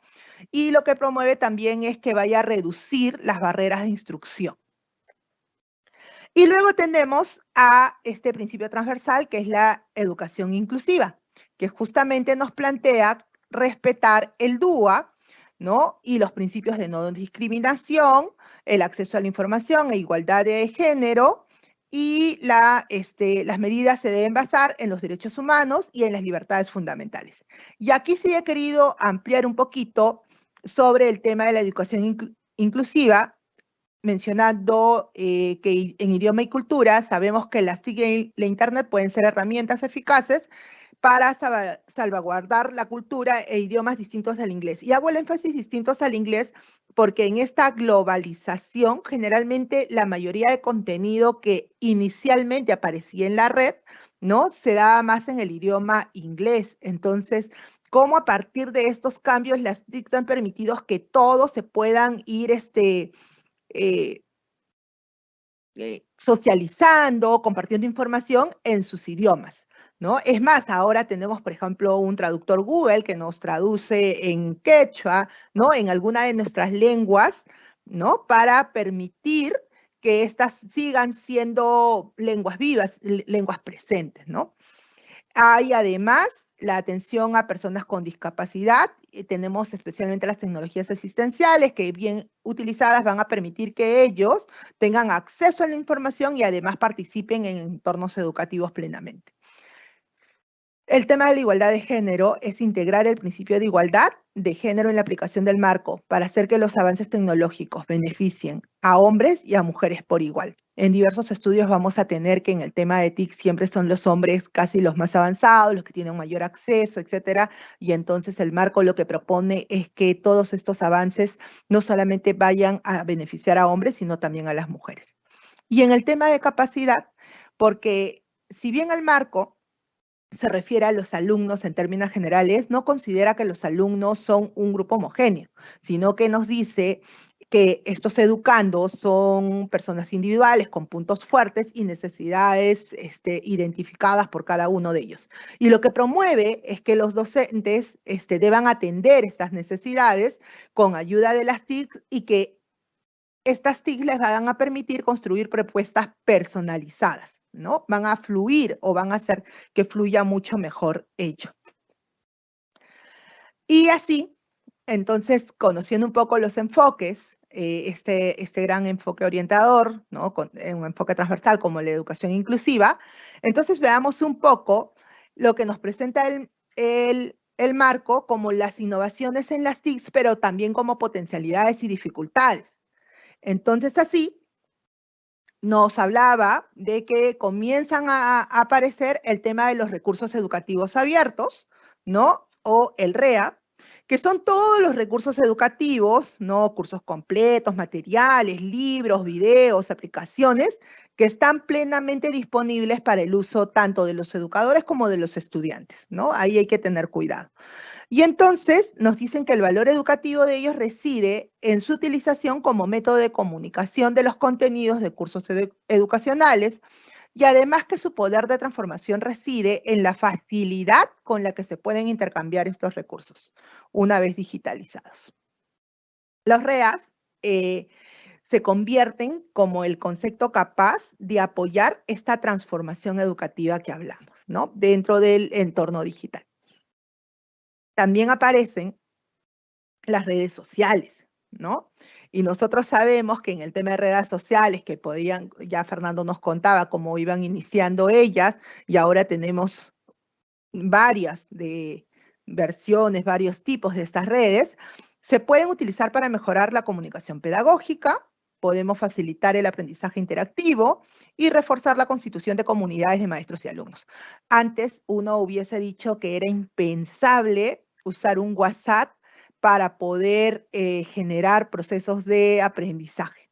Speaker 6: Y lo que promueve también es que vaya a reducir las barreras de instrucción. Y luego tenemos a este principio transversal, que es la educación inclusiva, que justamente nos plantea respetar el DUA, ¿no? Y los principios de no discriminación, el acceso a la información e igualdad de género, y las medidas se deben basar en los derechos humanos y en las libertades fundamentales. Y aquí sí he querido ampliar un poquito sobre el tema de la educación inclusiva, mencionando que en idioma y cultura sabemos que las TIC y la Internet pueden ser herramientas eficaces para salvaguardar la cultura e idiomas distintos al inglés. Y hago el énfasis distintos al inglés porque en esta globalización, generalmente la mayoría de contenido que inicialmente aparecía en la red, ¿no? Se daba más en el idioma inglés. Entonces, ¿cómo a partir de estos cambios las TIC han permitido que todos se puedan ir socializando, compartiendo información en sus idiomas, ¿no? Es más, ahora tenemos, por ejemplo, un traductor Google que nos traduce en quechua, ¿no? En alguna de nuestras lenguas, ¿no? Para permitir que éstas sigan siendo lenguas vivas, lenguas presentes, ¿no? Hay además la atención a personas con discapacidad. Tenemos especialmente las tecnologías asistenciales que bien utilizadas van a permitir que ellos tengan acceso a la información y además participen en entornos educativos plenamente. El tema de la igualdad de género es integrar el principio de igualdad de género en la aplicación del marco para hacer que los avances tecnológicos beneficien a hombres y a mujeres por igual. En diversos estudios vamos a tener que en el tema de TIC siempre son los hombres casi los más avanzados, los que tienen mayor acceso, etcétera, y entonces el marco lo que propone es que todos estos avances no solamente vayan a beneficiar a hombres, sino también a las mujeres. Y en el tema de capacidad, porque si bien el marco se refiere a los alumnos en términos generales, no considera que los alumnos son un grupo homogéneo, sino que nos dice que estos educandos son personas individuales con puntos fuertes y necesidades identificadas por cada uno de ellos. Y lo que promueve es que los docentes deban atender estas necesidades con ayuda de las TIC y que estas TIC les van a permitir construir propuestas personalizadas, ¿no? Van a fluir o van a hacer que fluya mucho mejor ello. Y así, entonces, conociendo un poco los enfoques, este gran enfoque orientador, ¿no? Con un enfoque transversal como la educación inclusiva, entonces veamos un poco lo que nos presenta el marco como las innovaciones en las TICs, pero también como potencialidades y dificultades. Entonces, así, nos hablaba de que comienzan a aparecer el tema de los recursos educativos abiertos, ¿no? O el REA, que son todos los recursos educativos, ¿no? Cursos completos, materiales, libros, videos, aplicaciones, que están plenamente disponibles para el uso tanto de los educadores como de los estudiantes, ¿no? Ahí hay que tener cuidado. Y entonces nos dicen que el valor educativo de ellos reside en su utilización como método de comunicación de los contenidos de cursos educacionales, y además que su poder de transformación reside en la facilidad con la que se pueden intercambiar estos recursos una vez digitalizados. Los REAs se convierten como el concepto capaz de apoyar esta transformación educativa que hablamos, ¿no? Dentro del entorno digital. También aparecen las redes sociales, ¿no? Y nosotros sabemos que en el tema de redes sociales, que podían, ya Fernando nos contaba cómo iban iniciando ellas, y ahora tenemos varias versiones, varios tipos de estas redes, se pueden utilizar para mejorar la comunicación pedagógica, podemos facilitar el aprendizaje interactivo y reforzar la constitución de comunidades de maestros y alumnos. Antes uno hubiese dicho que era impensable usar un WhatsApp para poder generar procesos de aprendizaje.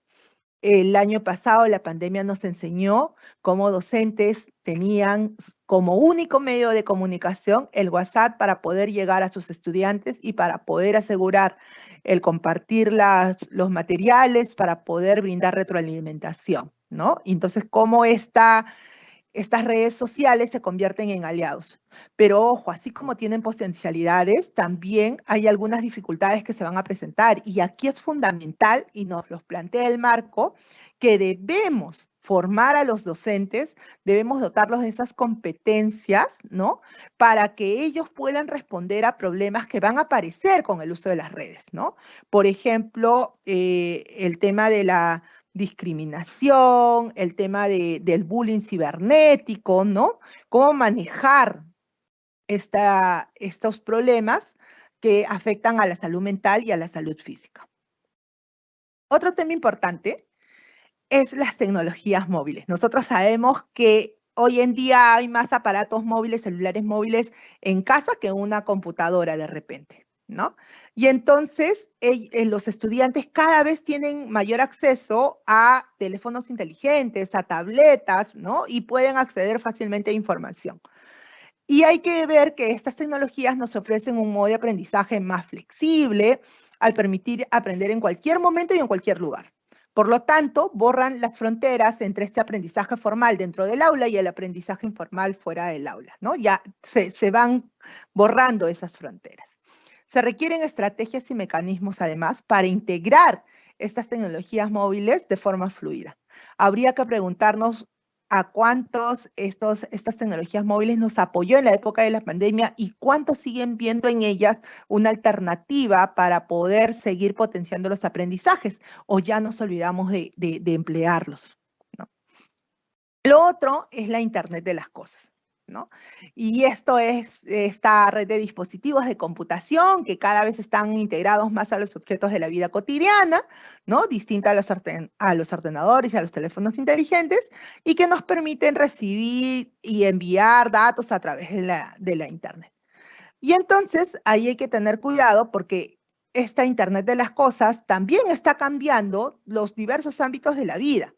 Speaker 6: El año pasado la pandemia nos enseñó cómo docentes tenían como único medio de comunicación el WhatsApp para poder llegar a sus estudiantes y para poder asegurar el compartir los materiales, para poder brindar retroalimentación, ¿no? Entonces, cómo estas redes sociales se convierten en aliados. Pero ojo, así como tienen potencialidades, también hay algunas dificultades que se van a presentar. Y aquí es fundamental, y nos los plantea el marco, que debemos formar a los docentes, debemos dotarlos de esas competencias, ¿no? Para que ellos puedan responder a problemas que van a aparecer con el uso de las redes, ¿no? Por ejemplo, el tema de la discriminación, el tema del bullying cibernético, ¿no? Cómo manejar estos problemas que afectan a la salud mental y a la salud física. Otro tema importante es las tecnologías móviles. Nosotros sabemos que hoy en día hay más aparatos móviles, celulares móviles en casa que una computadora de repente, ¿no? Y entonces los estudiantes cada vez tienen mayor acceso a teléfonos inteligentes, a tabletas, ¿no? Y pueden acceder fácilmente a información. Y hay que ver que estas tecnologías nos ofrecen un modo de aprendizaje más flexible al permitir aprender en cualquier momento y en cualquier lugar. Por lo tanto, borran las fronteras entre este aprendizaje formal dentro del aula y el aprendizaje informal fuera del aula, ¿no? Ya se van borrando esas fronteras. Se requieren estrategias y mecanismos, además, para integrar estas tecnologías móviles de forma fluida. Habría que preguntarnos a cuántos estas tecnologías móviles nos apoyó en la época de la pandemia y cuántos siguen viendo en ellas una alternativa para poder seguir potenciando los aprendizajes, o ya nos olvidamos de emplearlos, ¿no? Lo otro es la Internet de las cosas, ¿no? Y esto es esta red de dispositivos de computación que cada vez están integrados más a los objetos de la vida cotidiana, ¿no? Distinta a los ordenadores y a los teléfonos inteligentes, y que nos permiten recibir y enviar datos a través de la Internet. Y entonces ahí hay que tener cuidado porque esta Internet de las cosas también está cambiando los diversos ámbitos de la vida.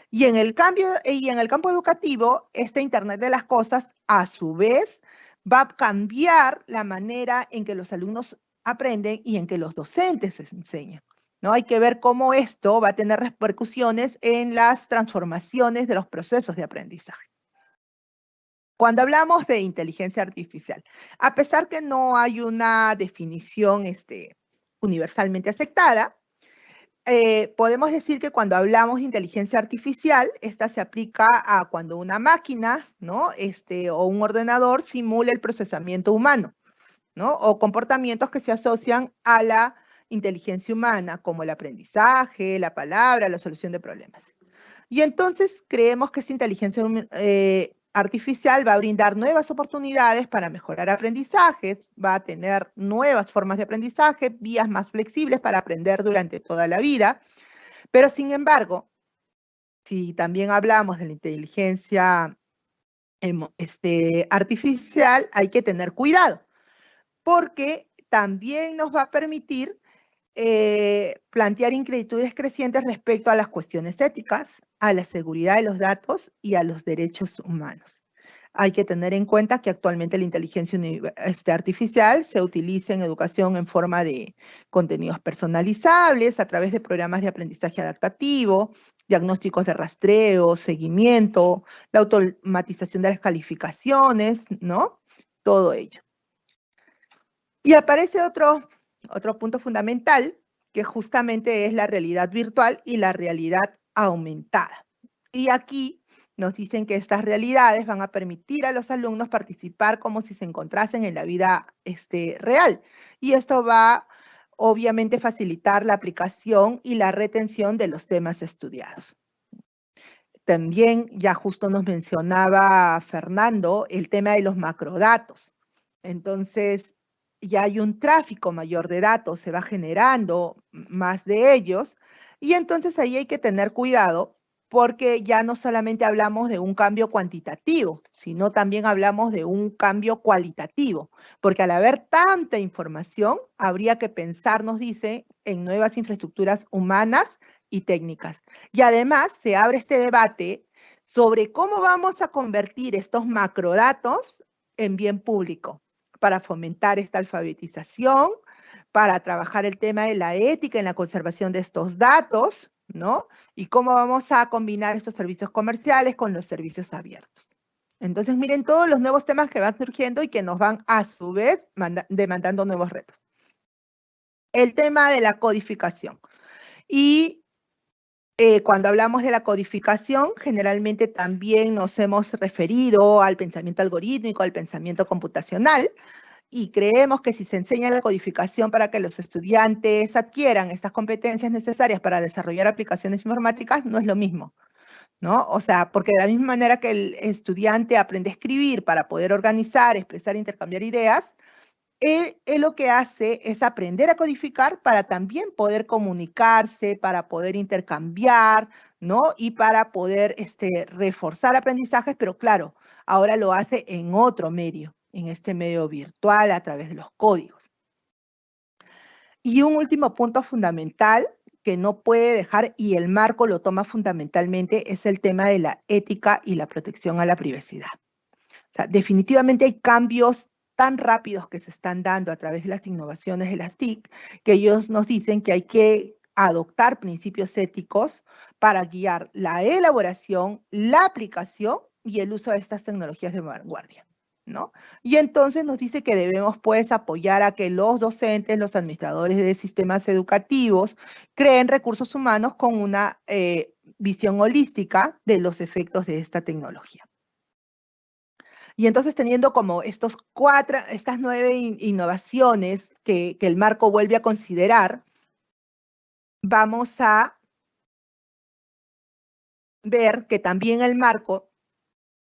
Speaker 6: Y en el campo educativo, este Internet de las cosas, a su vez, va a cambiar la manera en que los alumnos aprenden y en que los docentes se enseñan, ¿no? Hay que ver cómo esto va a tener repercusiones en las transformaciones de los procesos de aprendizaje. Cuando hablamos de inteligencia artificial, a pesar que no hay una definición universalmente aceptada, podemos decir que cuando hablamos de inteligencia artificial, esta se aplica a cuando una máquina, ¿no? O un ordenador simula el procesamiento humano, ¿no? O comportamientos que se asocian a la inteligencia humana, como el aprendizaje, la palabra, la solución de problemas. Y entonces creemos que esa inteligencia artificial va a brindar nuevas oportunidades para mejorar aprendizajes, va a tener nuevas formas de aprendizaje, vías más flexibles para aprender durante toda la vida, pero sin embargo, si también hablamos de la inteligencia artificial, hay que tener cuidado, porque también nos va a permitir plantear inquietudes crecientes respecto a las cuestiones éticas, a la seguridad de los datos y a los derechos humanos. Hay que tener en cuenta que actualmente la inteligencia artificial se utiliza en educación en forma de contenidos personalizables a través de programas de aprendizaje adaptativo, diagnósticos de rastreo, seguimiento, la automatización de las calificaciones, ¿no? Todo ello. Y aparece otro punto fundamental, que justamente es la realidad virtual y la realidad aumentada. Y aquí nos dicen que estas realidades van a permitir a los alumnos participar como si se encontrasen en la vida real. Y esto va, obviamente, facilitar la aplicación y la retención de los temas estudiados. También ya justo nos mencionaba Fernando el tema de los macrodatos. Entonces, ya hay un tráfico mayor de datos, se va generando más de ellos, y entonces ahí hay que tener cuidado porque ya no solamente hablamos de un cambio cuantitativo, sino también hablamos de un cambio cualitativo, porque al haber tanta información, habría que pensar, nos dice, en nuevas infraestructuras humanas y técnicas. Y además se abre este debate sobre cómo vamos a convertir estos macrodatos en bien público para fomentar esta alfabetización, para trabajar el tema de la ética en la conservación de estos datos, ¿no? Y cómo vamos a combinar estos servicios comerciales con los servicios abiertos. Entonces, miren todos los nuevos temas que van surgiendo y que nos van, a su vez, demandando nuevos retos. El tema de la codificación. Y cuando hablamos de la codificación, generalmente también nos hemos referido al pensamiento algorítmico, al pensamiento computacional, y creemos que si se enseña la codificación para que los estudiantes adquieran estas competencias necesarias para desarrollar aplicaciones informáticas, no es lo mismo, ¿no? O sea, porque de la misma manera que el estudiante aprende a escribir para poder organizar, expresar, intercambiar ideas, él lo que hace es aprender a codificar para también poder comunicarse, para poder intercambiar, ¿no? Y para poder reforzar aprendizajes, pero claro, ahora lo hace en otro medio, en este medio virtual a través de los códigos. Y un último punto fundamental que no puede dejar, y el marco lo toma fundamentalmente, es el tema de la ética y la protección a la privacidad. O sea, definitivamente hay cambios tan rápidos que se están dando a través de las innovaciones de las TIC, que ellos nos dicen que hay que adoptar principios éticos para guiar la elaboración, la aplicación y el uso de estas tecnologías de vanguardia, ¿no? Y entonces nos dice que debemos, pues, apoyar a que los docentes, los administradores de sistemas educativos, creen recursos humanos con una visión holística de los efectos de esta tecnología. Y entonces teniendo como estas 9 innovaciones que el marco vuelve a considerar, vamos a ver que también el marco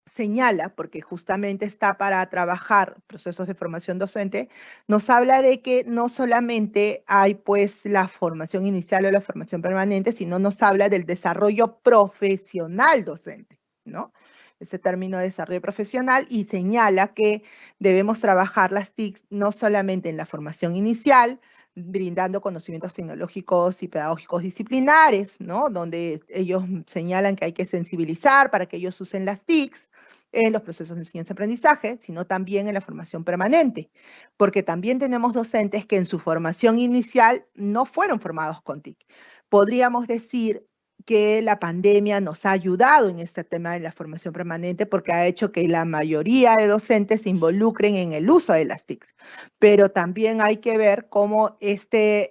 Speaker 6: señala, porque justamente está para trabajar procesos de formación docente, nos habla de que no solamente hay pues la formación inicial o la formación permanente, sino nos habla del desarrollo profesional docente, ¿no? Ese término de desarrollo profesional, y señala que debemos trabajar las TIC no solamente en la formación inicial, brindando conocimientos tecnológicos y pedagógicos disciplinares, ¿no? Donde ellos señalan que hay que sensibilizar para que ellos usen las TICs en los procesos de enseñanza-aprendizaje, sino también en la formación permanente, porque también tenemos docentes que en su formación inicial no fueron formados con TIC. Podríamos decir que la pandemia nos ha ayudado en este tema de la formación permanente porque ha hecho que la mayoría de docentes se involucren en el uso de las TIC. Pero también hay que ver cómo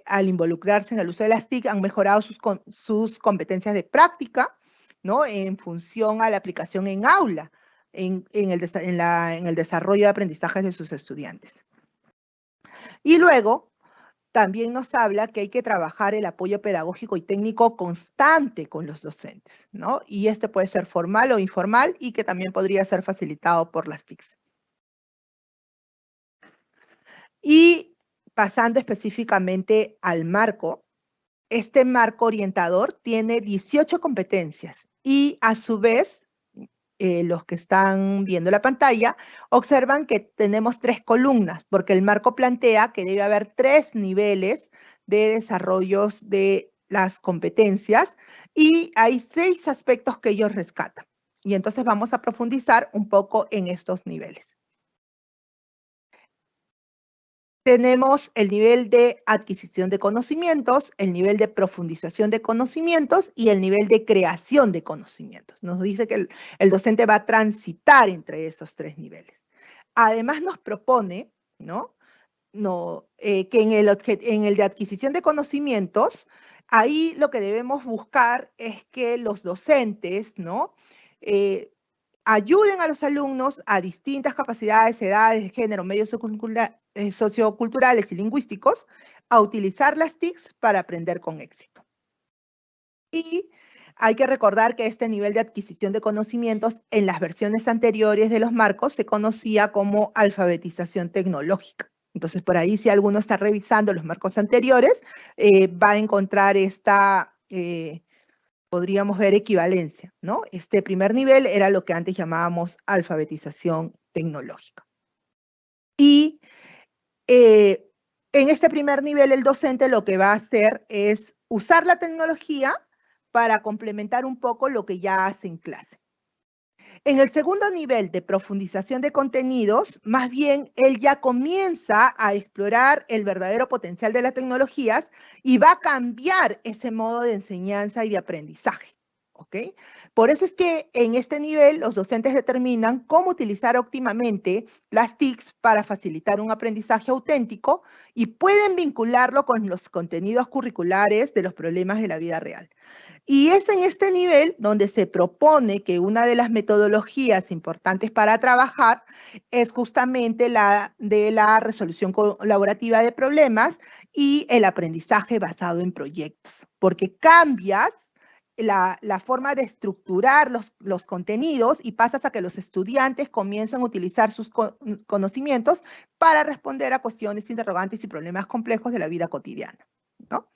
Speaker 6: al involucrarse en el uso de las TIC han mejorado sus competencias de práctica, ¿no? En función a la aplicación en aula, en el desarrollo de aprendizajes de sus estudiantes. Y luego, también nos habla que hay que trabajar el apoyo pedagógico y técnico constante con los docentes, ¿no? Y este puede ser formal o informal y que también podría ser facilitado por las TICs. Y pasando específicamente al marco, este marco orientador tiene 18 competencias Y a su vez, los que están viendo la pantalla, observan que tenemos 3 columnas, porque el marco plantea que debe haber 3 niveles de desarrollos de las competencias y hay 6 aspectos que ellos rescatan. Y entonces vamos a profundizar un poco en estos niveles. Tenemos el nivel de adquisición de conocimientos, el nivel de profundización de conocimientos y el nivel de creación de conocimientos. Nos dice que el docente va a transitar entre esos 3 niveles. Además nos propone, que en el de adquisición de conocimientos, ahí lo que debemos buscar es que los docentes, ayuden a los alumnos a distintas capacidades, edades, género, medios socioculturales y lingüísticos a utilizar las TICs para aprender con éxito. Y hay que recordar que este nivel de adquisición de conocimientos en las versiones anteriores de los marcos se conocía como alfabetización tecnológica. Entonces, por ahí, si alguno está revisando los marcos anteriores, va a encontrar esta, podríamos ver equivalencia, ¿no? Este primer nivel era lo que antes llamábamos alfabetización tecnológica. Y en este primer nivel, el docente lo que va a hacer es usar la tecnología para complementar un poco lo que ya hace en clase. En el segundo nivel de profundización de contenidos, más bien él ya comienza a explorar el verdadero potencial de las tecnologías y va a cambiar ese modo de enseñanza y de aprendizaje. ¿Ok? Por eso es que en este nivel los docentes determinan cómo utilizar óptimamente las TICs para facilitar un aprendizaje auténtico y pueden vincularlo con los contenidos curriculares de los problemas de la vida real. Y es en este nivel donde se propone que una de las metodologías importantes para trabajar es justamente la de la resolución colaborativa de problemas y el aprendizaje basado en proyectos, porque cambias la forma de estructurar los contenidos y pasas a que los estudiantes comiencen a utilizar sus conocimientos para responder a cuestiones, interrogantes y problemas complejos de la vida cotidiana, ¿no?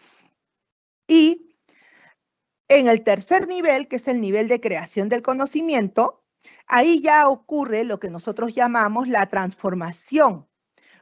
Speaker 6: Y en el tercer nivel, que es el nivel de creación del conocimiento, ahí ya ocurre lo que nosotros llamamos la transformación,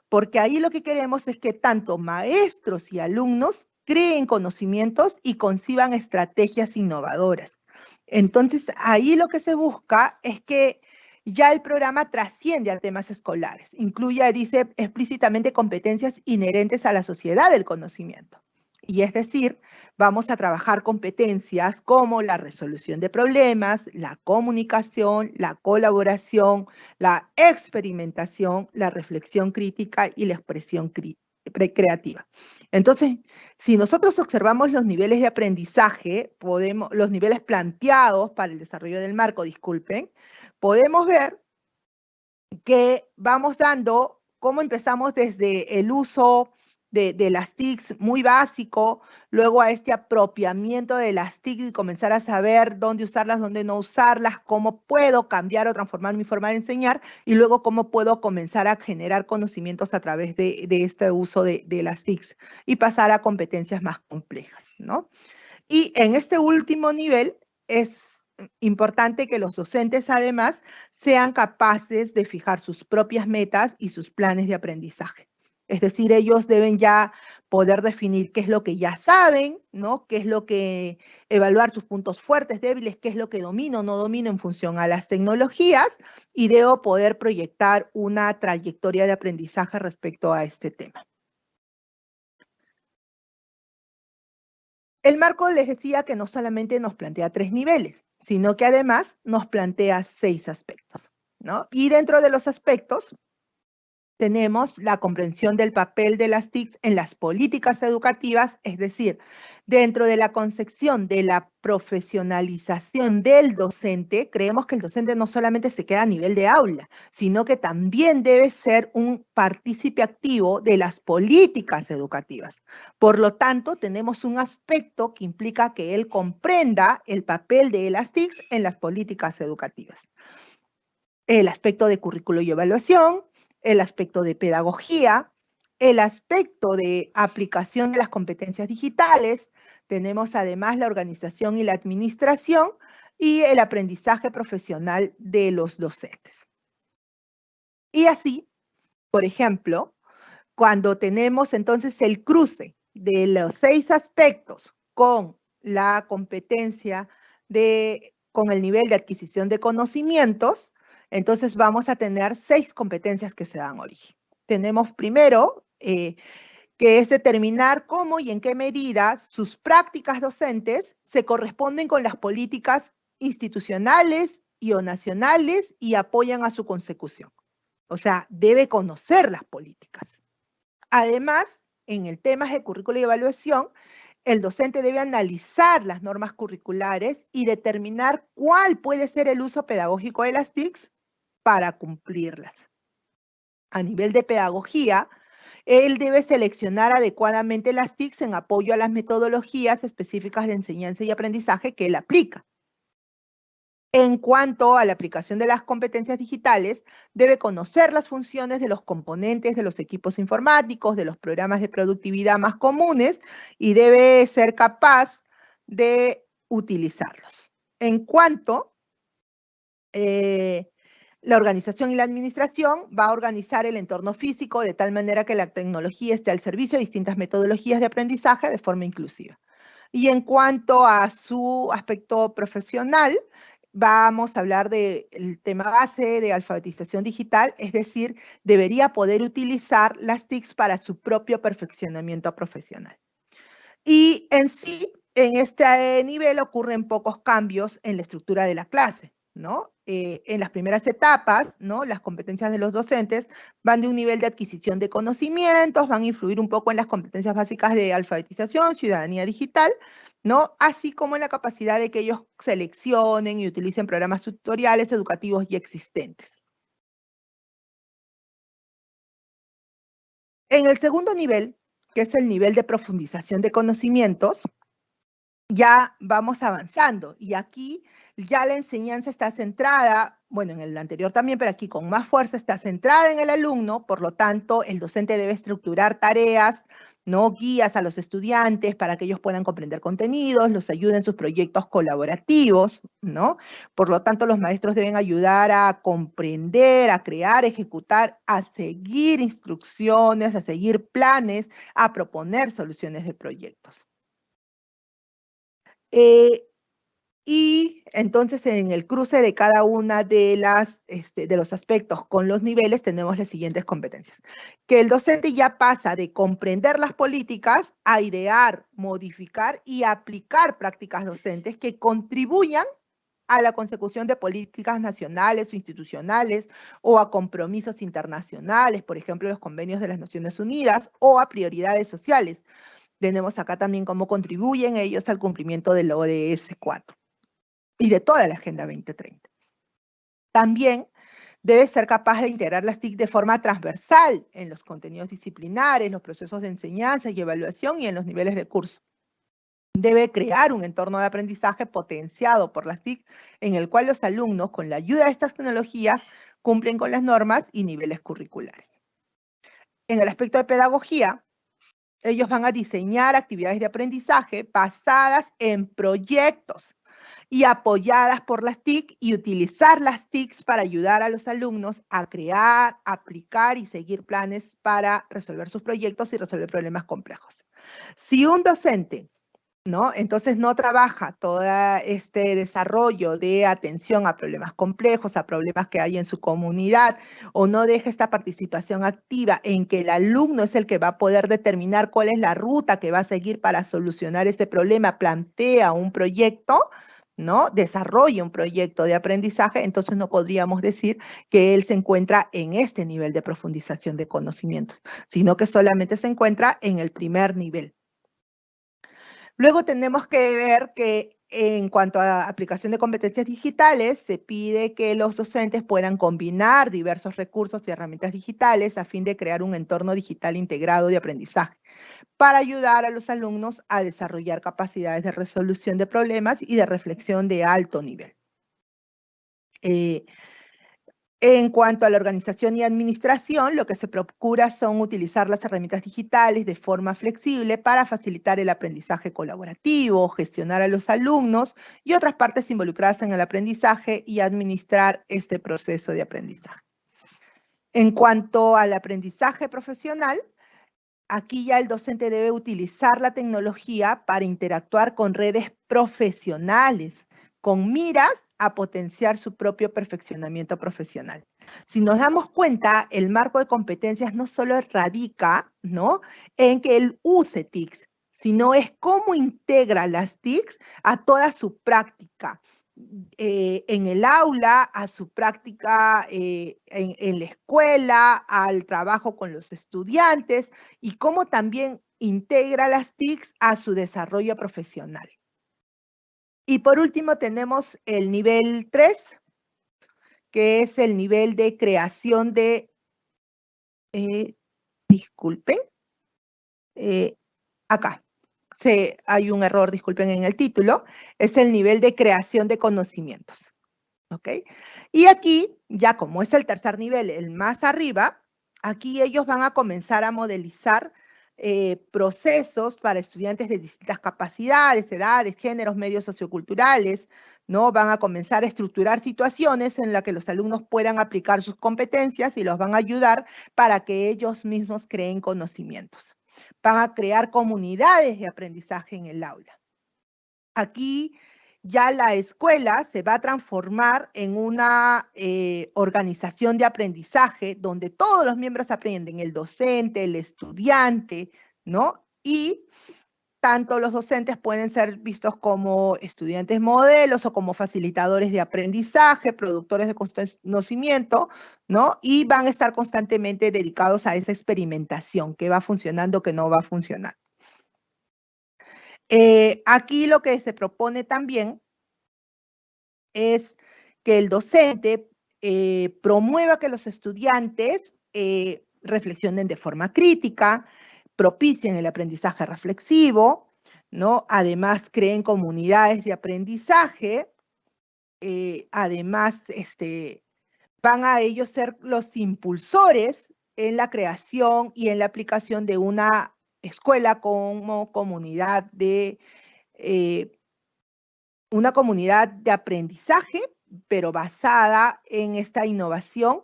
Speaker 6: porque ahí lo que queremos es que tanto maestros y alumnos creen conocimientos y conciban estrategias innovadoras. Entonces, ahí lo que se busca es que ya el programa trasciende a temas escolares, incluye, dice explícitamente, competencias inherentes a la sociedad del conocimiento. Y es decir, vamos a trabajar competencias como la resolución de problemas, la comunicación, la colaboración, la experimentación, la reflexión crítica y la expresión creativa. Entonces, si nosotros observamos los niveles de aprendizaje, los niveles planteados para el desarrollo del marco, podemos ver que vamos dando, cómo empezamos desde el uso de las TICs muy básico, luego a este apropiamiento de las TICs y comenzar a saber dónde usarlas, dónde no usarlas, cómo puedo cambiar o transformar mi forma de enseñar y luego cómo puedo comenzar a generar conocimientos a través de este uso de las TICs y pasar a competencias más complejas, ¿no? Y en este último nivel es importante que los docentes además sean capaces de fijar sus propias metas y sus planes de aprendizaje. Es decir, ellos deben ya poder definir qué es lo que ya saben, ¿no? Qué es lo que, evaluar sus puntos fuertes, débiles, qué es lo que domino o no domino en función a las tecnologías y debo poder proyectar una trayectoria de aprendizaje respecto a este tema. El marco les decía que no solamente nos plantea 3 niveles, sino que además nos plantea 6 aspectos, ¿no? Y dentro de los aspectos tenemos la comprensión del papel de las TICs en las políticas educativas, es decir, dentro de la concepción de la profesionalización del docente, creemos que el docente no solamente se queda a nivel de aula, sino que también debe ser un partícipe activo de las políticas educativas. Por lo tanto, tenemos un aspecto que implica que él comprenda el papel de las TICs en las políticas educativas. El aspecto de currículo y evaluación, el aspecto de pedagogía, el aspecto de aplicación de las competencias digitales, tenemos además la organización y la administración y el aprendizaje profesional de los docentes. Y así, por ejemplo, cuando tenemos entonces el cruce de los 6 aspectos con la competencia con el nivel de adquisición de conocimientos, entonces vamos a tener 6 competencias que se dan origen. Tenemos primero que es determinar cómo y en qué medida sus prácticas docentes se corresponden con las políticas institucionales y o nacionales y apoyan a su consecución. O sea, debe conocer las políticas. Además, en el tema de currículo y evaluación, el docente debe analizar las normas curriculares y determinar cuál puede ser el uso pedagógico de las TICs para cumplirlas. A nivel de pedagogía, él debe seleccionar adecuadamente las TICs en apoyo a las metodologías específicas de enseñanza y aprendizaje que él aplica. En cuanto a la aplicación de las competencias digitales, debe conocer las funciones de los componentes de los equipos informáticos, de los programas de productividad más comunes y debe ser capaz de utilizarlos. En cuanto la organización y la administración, va a organizar el entorno físico de tal manera que la tecnología esté al servicio de distintas metodologías de aprendizaje de forma inclusiva. Y en cuanto a su aspecto profesional, vamos a hablar del tema base de alfabetización digital, es decir, debería poder utilizar las TICs para su propio perfeccionamiento profesional. Y en sí, en este nivel ocurren pocos cambios en la estructura de la clase, ¿no? En las primeras etapas, ¿no? Las competencias de los docentes van de un nivel de adquisición de conocimientos, van a influir un poco en las competencias básicas de alfabetización, ciudadanía digital, ¿no? Así como en la capacidad de que ellos seleccionen y utilicen programas tutoriales educativos ya existentes. En el segundo nivel, que es el nivel de profundización de conocimientos, ya vamos avanzando y aquí ya la enseñanza está centrada, bueno, en el anterior también, pero aquí con más fuerza está centrada en el alumno, por lo tanto, el docente debe estructurar tareas, ¿no? Guías a los estudiantes para que ellos puedan comprender contenidos, los ayuden en sus proyectos colaborativos, ¿no? Por lo tanto, los maestros deben ayudar a comprender, a crear, ejecutar, a seguir instrucciones, a seguir planes, a proponer soluciones de proyectos. Y entonces en el cruce de cada una de los aspectos con los niveles tenemos las siguientes competencias. Que el docente ya pasa de comprender las políticas a idear, modificar y aplicar prácticas docentes que contribuyan a la consecución de políticas nacionales o institucionales o a compromisos internacionales, por ejemplo, los convenios de las Naciones Unidas o a prioridades sociales. Tenemos acá también cómo contribuyen ellos al cumplimiento del ODS 4 y de toda la Agenda 2030. También debe ser capaz de integrar las TIC de forma transversal en los contenidos disciplinares, los procesos de enseñanza y evaluación y en los niveles de curso. Debe crear un entorno de aprendizaje potenciado por las TIC en el cual los alumnos, con la ayuda de estas tecnologías, cumplen con las normas y niveles curriculares. En el aspecto de pedagogía, ellos van a diseñar actividades de aprendizaje basadas en proyectos y apoyadas por las TIC y utilizar las TICs para ayudar a los alumnos a crear, aplicar y seguir planes para resolver sus proyectos y resolver problemas complejos. Si un docente, ¿no? Entonces no trabaja todo este desarrollo de atención a problemas complejos, a problemas que hay en su comunidad, o no deja esta participación activa en que el alumno es el que va a poder determinar cuál es la ruta que va a seguir para solucionar ese problema, plantea un proyecto, ¿no? Desarrolla un proyecto de aprendizaje, entonces no podríamos decir que él se encuentra en este nivel de profundización de conocimientos, sino que solamente se encuentra en el primer nivel. Luego tenemos que ver que en cuanto a aplicación de competencias digitales, se pide que los docentes puedan combinar diversos recursos y herramientas digitales a fin de crear un entorno digital integrado de aprendizaje para ayudar a los alumnos a desarrollar capacidades de resolución de problemas y de reflexión de alto nivel. En cuanto a la organización y administración, lo que se procura son utilizar las herramientas digitales de forma flexible para facilitar el aprendizaje colaborativo, gestionar a los alumnos y otras partes involucradas en el aprendizaje y administrar este proceso de aprendizaje. En cuanto al aprendizaje profesional, aquí ya el docente debe utilizar la tecnología para interactuar con redes profesionales, con miras a potenciar su propio perfeccionamiento profesional. Si nos damos cuenta, el marco de competencias no solo radica, ¿no?, en que él use TICs, sino es cómo integra las TICs a toda su práctica, en el aula, a su práctica en la escuela, al trabajo con los estudiantes y cómo también integra las TICs a su desarrollo profesional. Y por último tenemos el nivel 3, que es el nivel de creación de, disculpen, acá. Hay un error, disculpen, en el título, es el nivel de creación de conocimientos. ¿Ok? Y aquí, ya como es el tercer nivel, el más arriba, aquí ellos van a comenzar a modelizar procesos para estudiantes de distintas capacidades, edades, géneros, medios socioculturales, ¿no? Van a comenzar a estructurar situaciones en las que los alumnos puedan aplicar sus competencias y los van a ayudar para que ellos mismos creen conocimientos. Van a crear comunidades de aprendizaje en el aula. Aquí ya la escuela se va a transformar en una organización de aprendizaje donde todos los miembros aprenden, el docente, el estudiante, ¿no? Y tanto los docentes pueden ser vistos como estudiantes modelos o como facilitadores de aprendizaje, productores de conocimiento, ¿no? Y van a estar constantemente dedicados a esa experimentación, que va funcionando, que no va a funcionar. Aquí lo que se propone también es que el docente promueva que los estudiantes reflexionen de forma crítica, propicien el aprendizaje reflexivo, ¿no? Además, creen comunidades de aprendizaje, además, van a ellos ser los impulsores en la creación y en la aplicación de una escuela como comunidad de aprendizaje, pero basada en esta innovación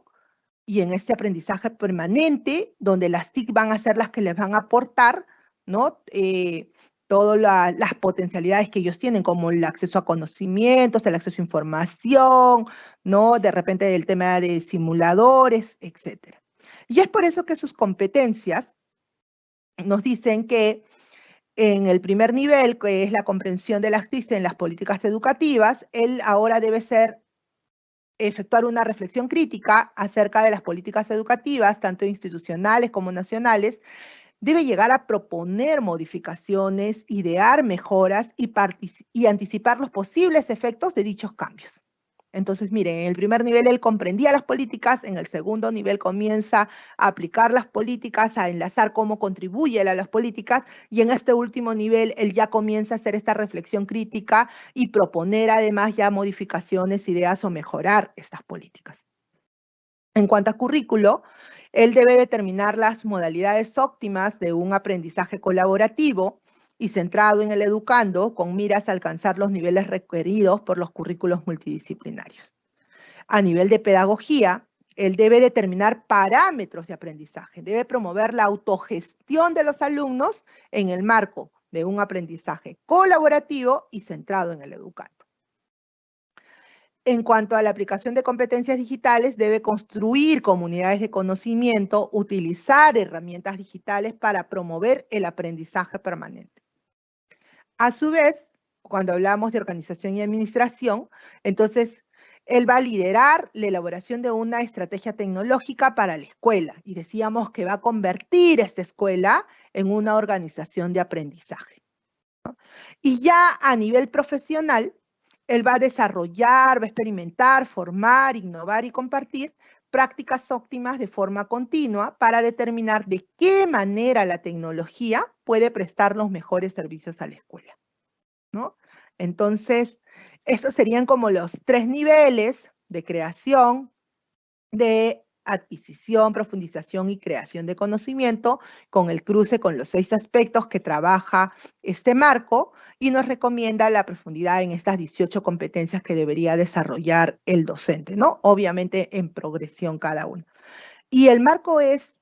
Speaker 6: y en este aprendizaje permanente, donde las TIC van a ser las que les van a aportar, ¿no? Todas las potencialidades que ellos tienen, como el acceso a conocimientos, el acceso a información, ¿no? De repente el tema de simuladores, etc. Y es por eso que sus competencias nos dicen que en el primer nivel, que es la comprensión de las TIC en las políticas educativas, él ahora debe efectuar una reflexión crítica acerca de las políticas educativas, tanto institucionales como nacionales, debe llegar a proponer modificaciones, idear mejoras y anticipar los posibles efectos de dichos cambios. Entonces, miren, en el primer nivel él comprendía las políticas, en el segundo nivel comienza a aplicar las políticas, a enlazar cómo contribuye a las políticas, y en este último nivel él ya comienza a hacer esta reflexión crítica y proponer además ya modificaciones, ideas o mejorar estas políticas. En cuanto a currículo, él debe determinar las modalidades óptimas de un aprendizaje colaborativo y centrado en el educando, con miras a alcanzar los niveles requeridos por los currículos multidisciplinarios. A nivel de pedagogía, él debe determinar parámetros de aprendizaje, debe promover la autogestión de los alumnos en el marco de un aprendizaje colaborativo y centrado en el educando. En cuanto a la aplicación de competencias digitales, debe construir comunidades de conocimiento, utilizar herramientas digitales para promover el aprendizaje permanente. A su vez, cuando hablamos de organización y administración, entonces él va a liderar la elaboración de una estrategia tecnológica para la escuela y decíamos que va a convertir esta escuela en una organización de aprendizaje, ¿no? Y ya a nivel profesional, él va a desarrollar, va a experimentar, formar, innovar y compartir prácticas óptimas de forma continua para determinar de qué manera la tecnología puede prestar los mejores servicios a la escuela, ¿no? Entonces, estos serían como los 3 niveles de creación, de adquisición, profundización y creación de conocimiento, con el cruce con los 6 aspectos que trabaja este marco, y nos recomienda la profundidad en estas 18 competencias que debería desarrollar el docente, ¿no? Obviamente en progresión cada uno. Y el marco es,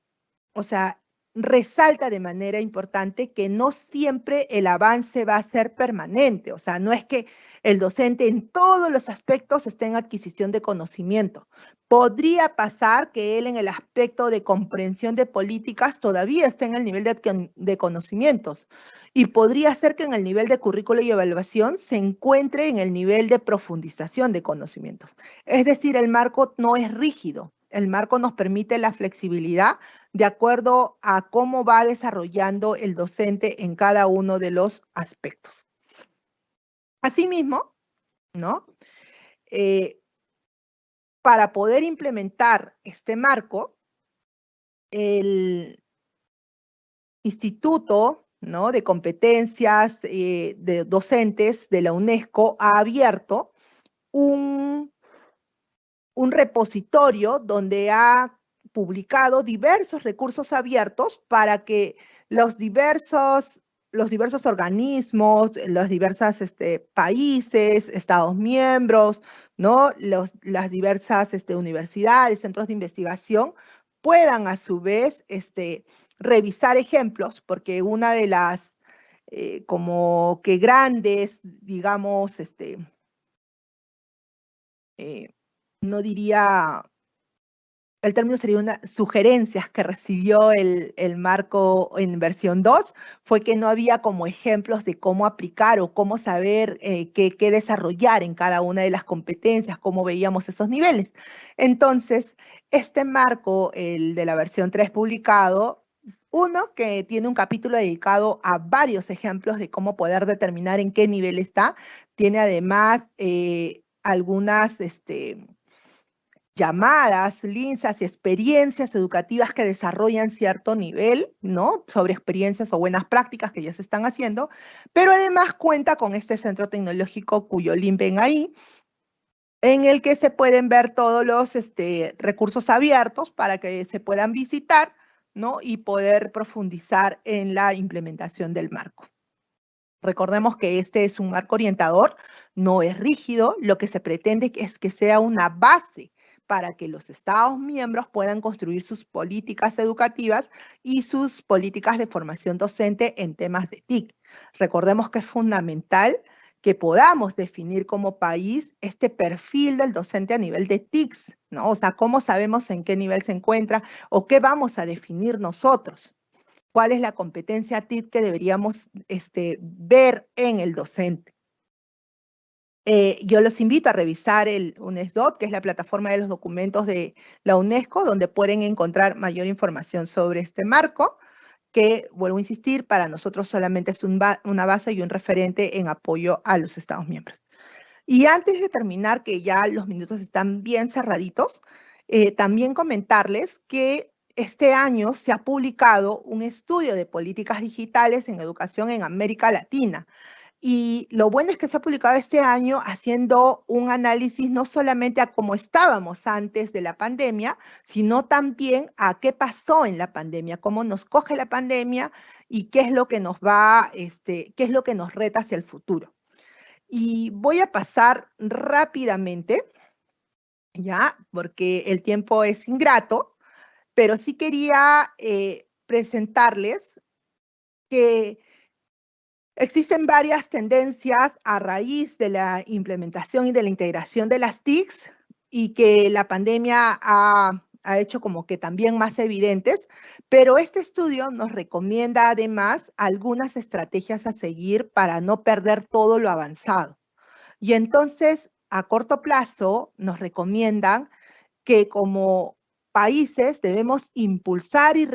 Speaker 6: o sea, resalta de manera importante que no siempre el avance va a ser permanente, o sea, no es que el docente en todos los aspectos esté en adquisición de conocimiento. Podría pasar que él en el aspecto de comprensión de políticas todavía esté en el nivel de conocimientos, y podría ser que en el nivel de currículo y evaluación se encuentre en el nivel de profundización de conocimientos. Es decir, el marco no es rígido, el marco nos permite la flexibilidad de acuerdo a cómo va desarrollando el docente en cada uno de los aspectos. Asimismo, ¿no? Para poder implementar este marco, el Instituto, ¿no?, de Competencias de Docentes de la UNESCO ha abierto un repositorio donde ha publicado diversos recursos abiertos para que los diversos organismos, los diversos países, estados miembros, ¿no?, las diversas universidades, centros de investigación, puedan a su vez revisar ejemplos, porque una de las como que grandes, digamos, no diría, el término sería sugerencias que recibió el marco en versión 2, fue que no había como ejemplos de cómo aplicar o cómo saber qué desarrollar en cada una de las competencias, cómo veíamos esos niveles. Entonces, este marco, el de la versión 3 publicado, uno que tiene un capítulo dedicado a varios ejemplos de cómo poder determinar en qué nivel está, tiene además algunas llamadas, linces y experiencias educativas que desarrollan cierto nivel, ¿no?, sobre experiencias o buenas prácticas que ya se están haciendo, pero además cuenta con este centro tecnológico cuyo link ven ahí, en el que se pueden ver todos los recursos abiertos para que se puedan visitar, ¿no?, y poder profundizar en la implementación del marco. Recordemos que este es un marco orientador, no es rígido, lo que se pretende es que sea una base para que los Estados miembros puedan construir sus políticas educativas y sus políticas de formación docente en temas de TIC. Recordemos que es fundamental que podamos definir como país este perfil del docente a nivel de TICs, ¿no? O sea, cómo sabemos en qué nivel se encuentra o qué vamos a definir nosotros. ¿Cuál es la competencia TIC que deberíamos ver en el docente? Yo los invito a revisar el UNESDOC, que es la plataforma de los documentos de la UNESCO, donde pueden encontrar mayor información sobre este marco, que, vuelvo a insistir, para nosotros solamente es una base y un referente en apoyo a los Estados miembros. Y antes de terminar, que ya los minutos están bien cerraditos, también comentarles que este año se ha publicado un estudio de políticas digitales en educación en América Latina. Y lo bueno es que se ha publicado este año haciendo un análisis no solamente a cómo estábamos antes de la pandemia, sino también a qué pasó en la pandemia, cómo nos coge la pandemia y qué es lo que nos qué es lo que nos reta hacia el futuro. Y voy a pasar rápidamente, ya, porque el tiempo es ingrato, pero sí quería presentarles que existen varias tendencias a raíz de la implementación y de la integración de las TICs y que la pandemia ha hecho como que también más evidentes, pero este estudio nos recomienda además algunas estrategias a seguir para no perder todo lo avanzado. Y entonces, a corto plazo, nos recomiendan que como países debemos impulsar y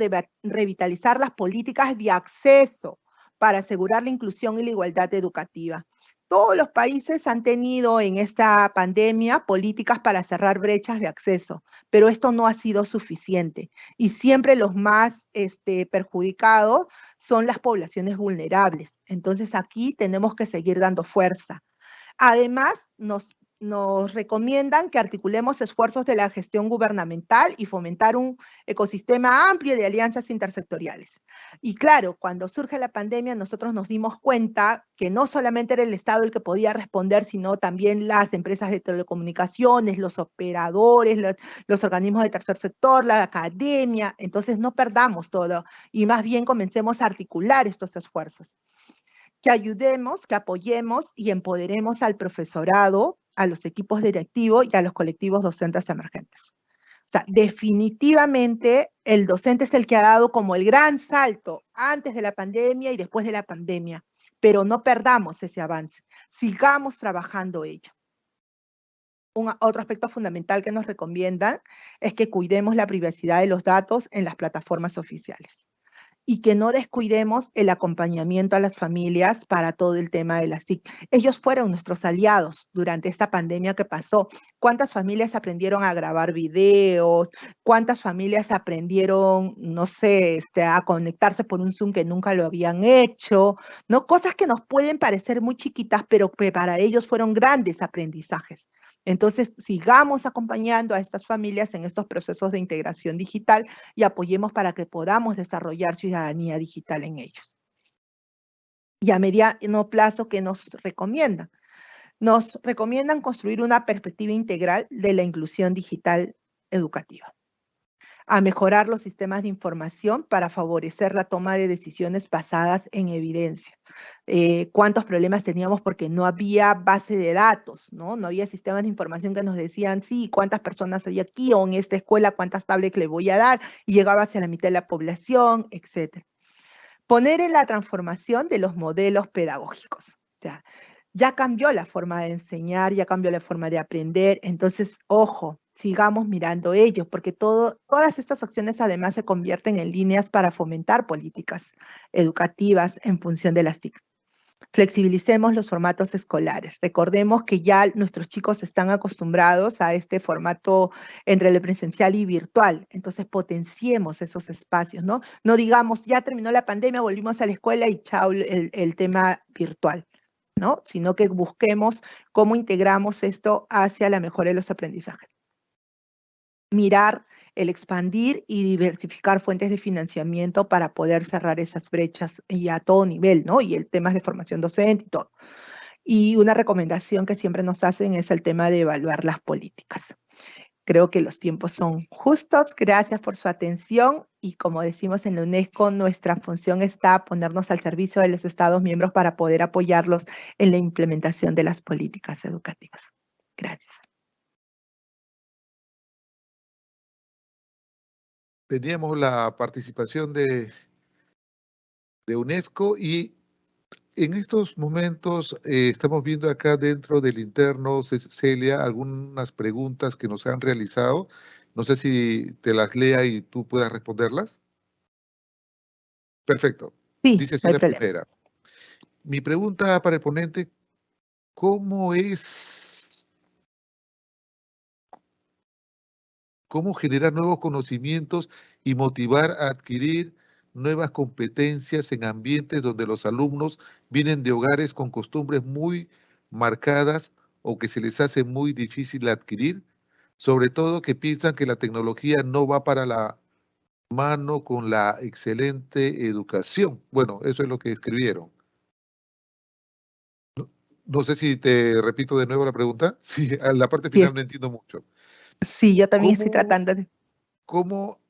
Speaker 6: revitalizar las políticas de acceso para asegurar la inclusión y la igualdad educativa. Todos los países han tenido en esta pandemia políticas para cerrar brechas de acceso, pero esto no ha sido suficiente y siempre los más perjudicados son las poblaciones vulnerables. Entonces aquí tenemos que seguir dando fuerza. Además, nos nos recomiendan que articulemos esfuerzos de la gestión gubernamental y fomentar un ecosistema amplio de alianzas intersectoriales. Y claro, cuando surge la pandemia, nosotros nos dimos cuenta que no solamente era el Estado el que podía responder, sino también las empresas de telecomunicaciones, los operadores, los organismos de tercer sector, la academia. Entonces no perdamos todo y más bien comencemos a articular estos esfuerzos. Que ayudemos, que apoyemos y empoderemos al profesorado, a los equipos directivos y a los colectivos docentes emergentes. O sea, definitivamente el docente es el que ha dado como el gran salto antes de la pandemia y después de la pandemia, pero no perdamos ese avance, sigamos trabajando ello. Otro aspecto fundamental que nos recomiendan es que cuidemos la privacidad de los datos en las plataformas oficiales y que no descuidemos el acompañamiento a las familias para todo el tema de las TIC. Ellos fueron nuestros aliados durante esta pandemia que pasó. ¿Cuántas familias aprendieron a grabar videos? ¿Cuántas familias aprendieron, no sé, a conectarse por un Zoom que nunca lo habían hecho? ¿No? Cosas que nos pueden parecer muy chiquitas, pero que para ellos fueron grandes aprendizajes. Entonces, sigamos acompañando a estas familias en estos procesos de integración digital y apoyemos para que podamos desarrollar ciudadanía digital en ellos. Y a mediano plazo, ¿qué nos recomiendan? Nos recomiendan construir una perspectiva integral de la inclusión digital educativa, a mejorar los sistemas de información para favorecer la toma de decisiones basadas en evidencia. Cuántos problemas teníamos porque no había base de datos, ¿no? No había sistemas de información que nos decían, sí, cuántas personas hay aquí o en esta escuela, cuántas tablets le voy a dar, y llegaba hacia la mitad de la población, etc. Poner en la transformación de los modelos pedagógicos. O sea, ya cambió la forma de enseñar, ya cambió la forma de aprender, entonces, ojo, sigamos mirando ellos, porque todas estas acciones además se convierten en líneas para fomentar políticas educativas en función de las TIC. Flexibilicemos los formatos escolares. Recordemos que ya nuestros chicos están acostumbrados a este formato entre el presencial y virtual. Entonces potenciemos esos espacios, ¿no? No digamos, ya terminó la pandemia, volvimos a la escuela y chao el tema virtual, ¿no? Sino que busquemos cómo integramos esto hacia la mejora de los aprendizajes. Mirar el expandir y diversificar fuentes de financiamiento para poder cerrar esas brechas y a todo nivel, ¿no? Y el tema de formación docente y todo. Y una recomendación que siempre nos hacen es el tema de evaluar las políticas. Creo que los tiempos son justos. Gracias por su atención. Y como decimos en la UNESCO, nuestra función está ponernos al servicio de los Estados miembros para poder apoyarlos en la implementación de las políticas educativas. Gracias.
Speaker 1: Teníamos la participación de UNESCO y en estos momentos estamos viendo acá dentro del interno, Celia, algunas preguntas que nos han realizado. No sé si te las lea y tú puedas responderlas. Perfecto.
Speaker 6: Sí,
Speaker 1: Dice así
Speaker 6: no hay
Speaker 1: la
Speaker 6: problema.
Speaker 1: primera. Mi pregunta para el ponente, ¿cómo generar nuevos conocimientos y motivar a adquirir nuevas competencias en ambientes donde los alumnos vienen de hogares con costumbres muy marcadas o que se les hace muy difícil adquirir? Sobre todo que piensan que la tecnología no va para la mano con la excelente educación. Bueno, eso es lo que escribieron. No sé si te repito de nuevo la pregunta. Sí, a la parte final no entiendo mucho.
Speaker 6: Sí, yo también estoy tratando de...
Speaker 1: ¿Cómo,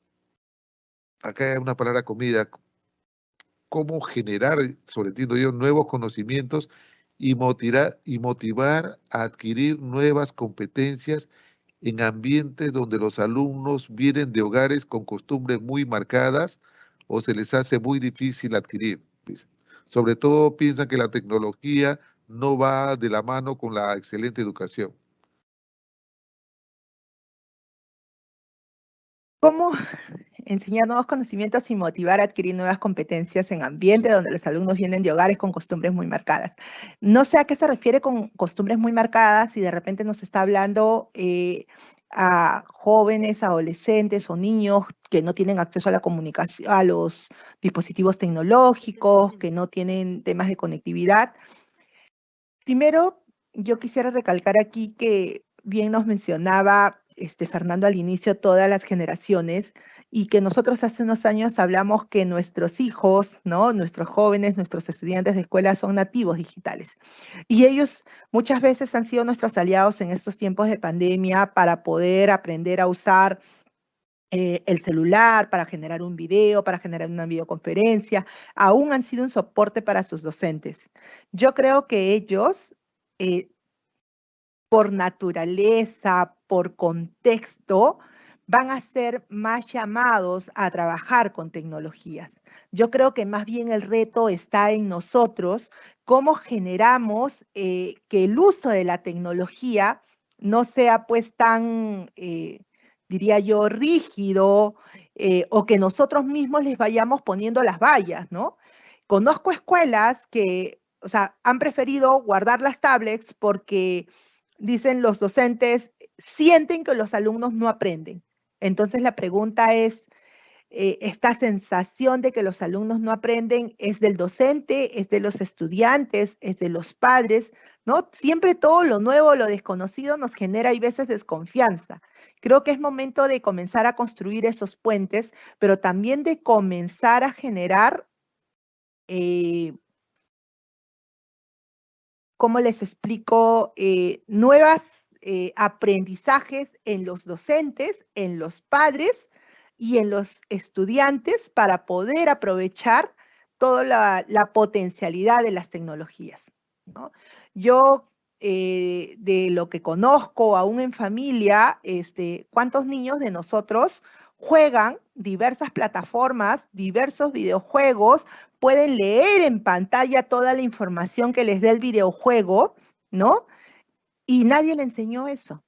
Speaker 1: acá hay una palabra comida, cómo generar, sobre todo yo, nuevos conocimientos y motivar a adquirir nuevas competencias en ambientes donde los alumnos vienen de hogares con costumbres muy marcadas o se les hace muy difícil adquirir? Sobre todo piensan que la tecnología no va de la mano con la excelente educación.
Speaker 6: ¿Cómo enseñar nuevos conocimientos y motivar a adquirir nuevas competencias en ambientes donde los alumnos vienen de hogares con costumbres muy marcadas? No sé a qué se refiere con costumbres muy marcadas, si de repente nos está hablando a jóvenes, adolescentes o niños que no tienen acceso a la comunicación, a los dispositivos tecnológicos, que no tienen temas de conectividad. Primero, yo quisiera recalcar aquí que bien nos mencionaba Fernando al inicio todas las generaciones y que nosotros hace unos años hablamos que nuestros hijos, ¿no? Nuestros jóvenes, nuestros estudiantes de escuela son nativos digitales. Y ellos muchas veces han sido nuestros aliados en estos tiempos de pandemia para poder aprender a usar el celular, para generar un video, para generar una videoconferencia, aún han sido un soporte para sus docentes. Yo creo que ellos, por naturaleza, por contexto, van a ser más llamados a trabajar con tecnologías. Yo creo que más bien el reto está en nosotros, cómo generamos que el uso de la tecnología no sea pues tan, diría yo, rígido, o que nosotros mismos les vayamos poniendo las vallas, ¿no? Conozco escuelas que, o sea, han preferido guardar las tablets porque dicen los docentes, sienten que los alumnos no aprenden. Entonces la pregunta es, esta sensación de que los alumnos no aprenden es del docente, es de los estudiantes, es de los padres, ¿no? Siempre todo lo nuevo, lo desconocido nos genera y veces desconfianza. Creo que es momento de comenzar a construir esos puentes, pero también de comenzar a generar, ¿cómo les explico? Nuevas aprendizajes en los docentes, en los padres y en los estudiantes para poder aprovechar toda la potencialidad de las tecnologías, ¿no? Yo, de lo que conozco aún en familia, ¿cuántos niños de nosotros juegan diversas plataformas, diversos videojuegos, pueden leer en pantalla toda la información que les dé el videojuego, ¿no? Y nadie le enseñó eso.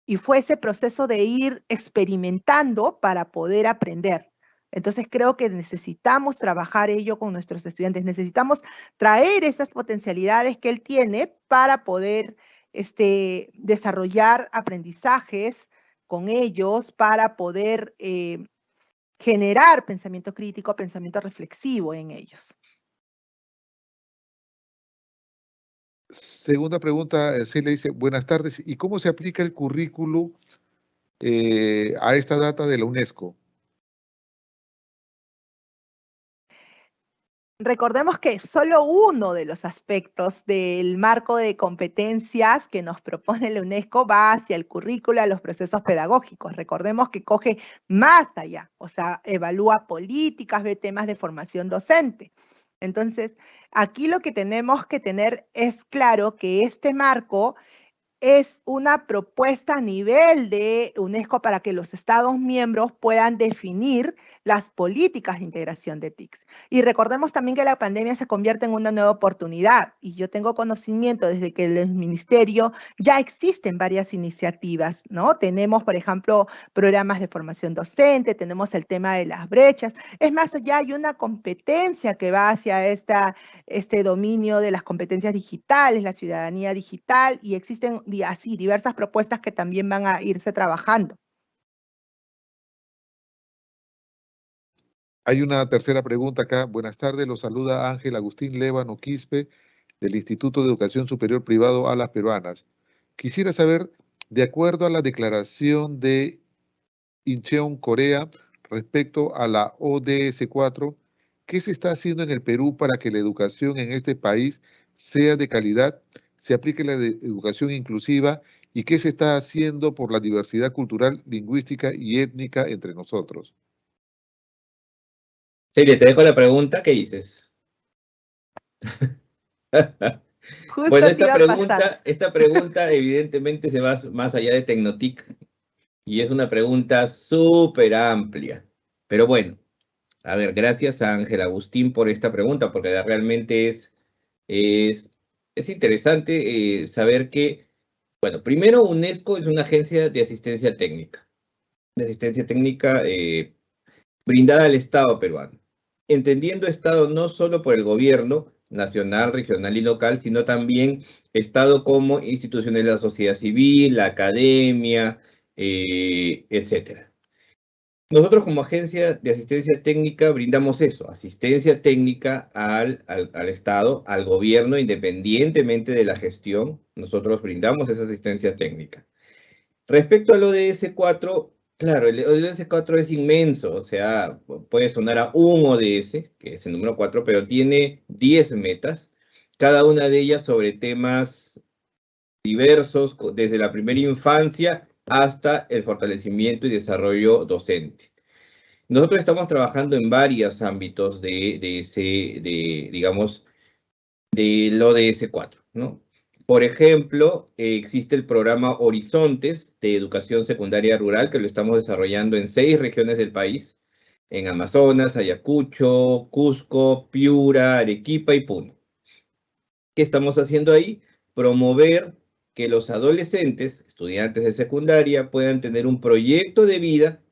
Speaker 6: Y fue ese proceso de ir experimentando para poder aprender. Entonces creo que necesitamos trabajar ello con nuestros estudiantes, necesitamos traer esas potencialidades que él tiene para poder desarrollar aprendizajes con ellos, para poder generar pensamiento crítico, pensamiento reflexivo en ellos.
Speaker 1: Segunda pregunta, le dice, buenas tardes, ¿y cómo se aplica el currículo a esta data de la UNESCO?
Speaker 6: Recordemos que solo uno de los aspectos del marco de competencias que nos propone la UNESCO va hacia el currículo, a los procesos pedagógicos. Recordemos que coge más allá, o sea, evalúa políticas, ve temas de formación docente. Entonces, aquí lo que tenemos que tener es claro que este marco es una propuesta a nivel de UNESCO para que los Estados miembros puedan definir las políticas de integración de TICs. Y recordemos también que la pandemia se convierte en una nueva oportunidad y yo tengo conocimiento desde que el ministerio ya existen varias iniciativas, ¿no? Tenemos, por ejemplo, programas de formación docente, tenemos el tema de las brechas. Es más, ya hay una competencia que va hacia este dominio de las competencias digitales, la ciudadanía digital, y existen así diversas propuestas que también van a irse trabajando.
Speaker 1: Hay una tercera pregunta acá. Buenas tardes, los saluda Ángel Agustín Lévano Quispe del Instituto de Educación Superior Privado Alas Peruanas. Quisiera saber, de acuerdo a la declaración de Incheon, Corea, respecto a la ODS 4, ¿qué se está haciendo en el Perú para que la educación en este país sea de calidad, se aplique la educación inclusiva y qué se está haciendo por la diversidad cultural, lingüística y étnica entre nosotros?
Speaker 8: Celia, te dejo la pregunta, ¿qué dices?
Speaker 6: Justo
Speaker 8: Bueno,
Speaker 6: te iba a pasar.
Speaker 8: esta pregunta evidentemente se va más allá de Tecnotic y es una pregunta súper amplia. Pero bueno, a ver, gracias a Ángel Agustín por esta pregunta, porque realmente es interesante saber que, bueno, primero UNESCO es una agencia de asistencia técnica brindada al Estado peruano, entendiendo Estado no solo por el gobierno nacional, regional y local, sino también Estado como instituciones de la sociedad civil, la academia, etcétera. Nosotros como agencia de asistencia técnica brindamos eso, asistencia técnica al Estado, al gobierno, independientemente de la gestión, nosotros brindamos esa asistencia técnica. Respecto al ODS 4, claro, el ODS 4 es inmenso, o sea, puede sonar a un ODS, que es el número 4, pero tiene 10 metas, cada una de ellas sobre temas diversos, desde la primera infancia hasta el fortalecimiento y desarrollo docente. Nosotros estamos trabajando en varios ámbitos digamos, del ODS 4, ¿no? Por ejemplo, existe el programa Horizontes de Educación Secundaria Rural, que lo estamos desarrollando en 6 regiones del país, en Amazonas, Ayacucho, Cusco, Piura, Arequipa y Puno. ¿Qué estamos haciendo ahí? Promover que los adolescentes, estudiantes de secundaria, puedan tener un proyecto de vida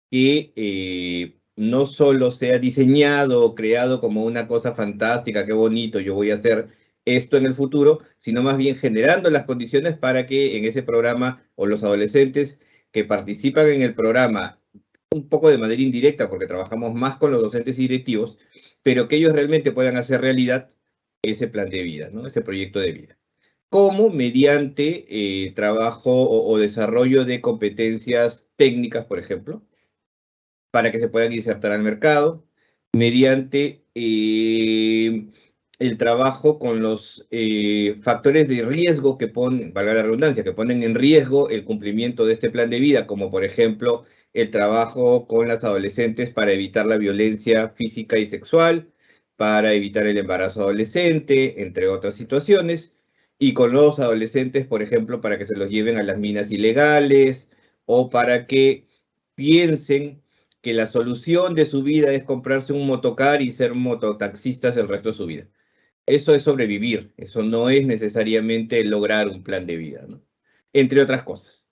Speaker 8: que no solo sea diseñado o creado como una cosa fantástica, qué bonito, yo voy a hacer esto en el futuro, sino más bien generando las condiciones para que en ese programa o los adolescentes que participan en el programa, un poco de manera indirecta, porque trabajamos más con los docentes y directivos, pero que ellos realmente puedan hacer realidad ese plan de vida, ¿no? Ese proyecto de vida. Como mediante trabajo o desarrollo de competencias técnicas, por ejemplo, para que se puedan insertar al mercado, mediante el trabajo con los factores de riesgo que ponen, valga la redundancia, que ponen en riesgo el cumplimiento de este plan de vida, como por ejemplo el trabajo con las adolescentes para evitar la violencia física y sexual, para evitar el embarazo adolescente, entre otras situaciones, y con los adolescentes, por ejemplo, para que se los lleven a las minas ilegales o para que piensen que la solución de su vida es comprarse un motocar y ser mototaxistas el resto de su vida. Eso es sobrevivir, eso no es necesariamente lograr un plan de vida, ¿no? Entre otras cosas.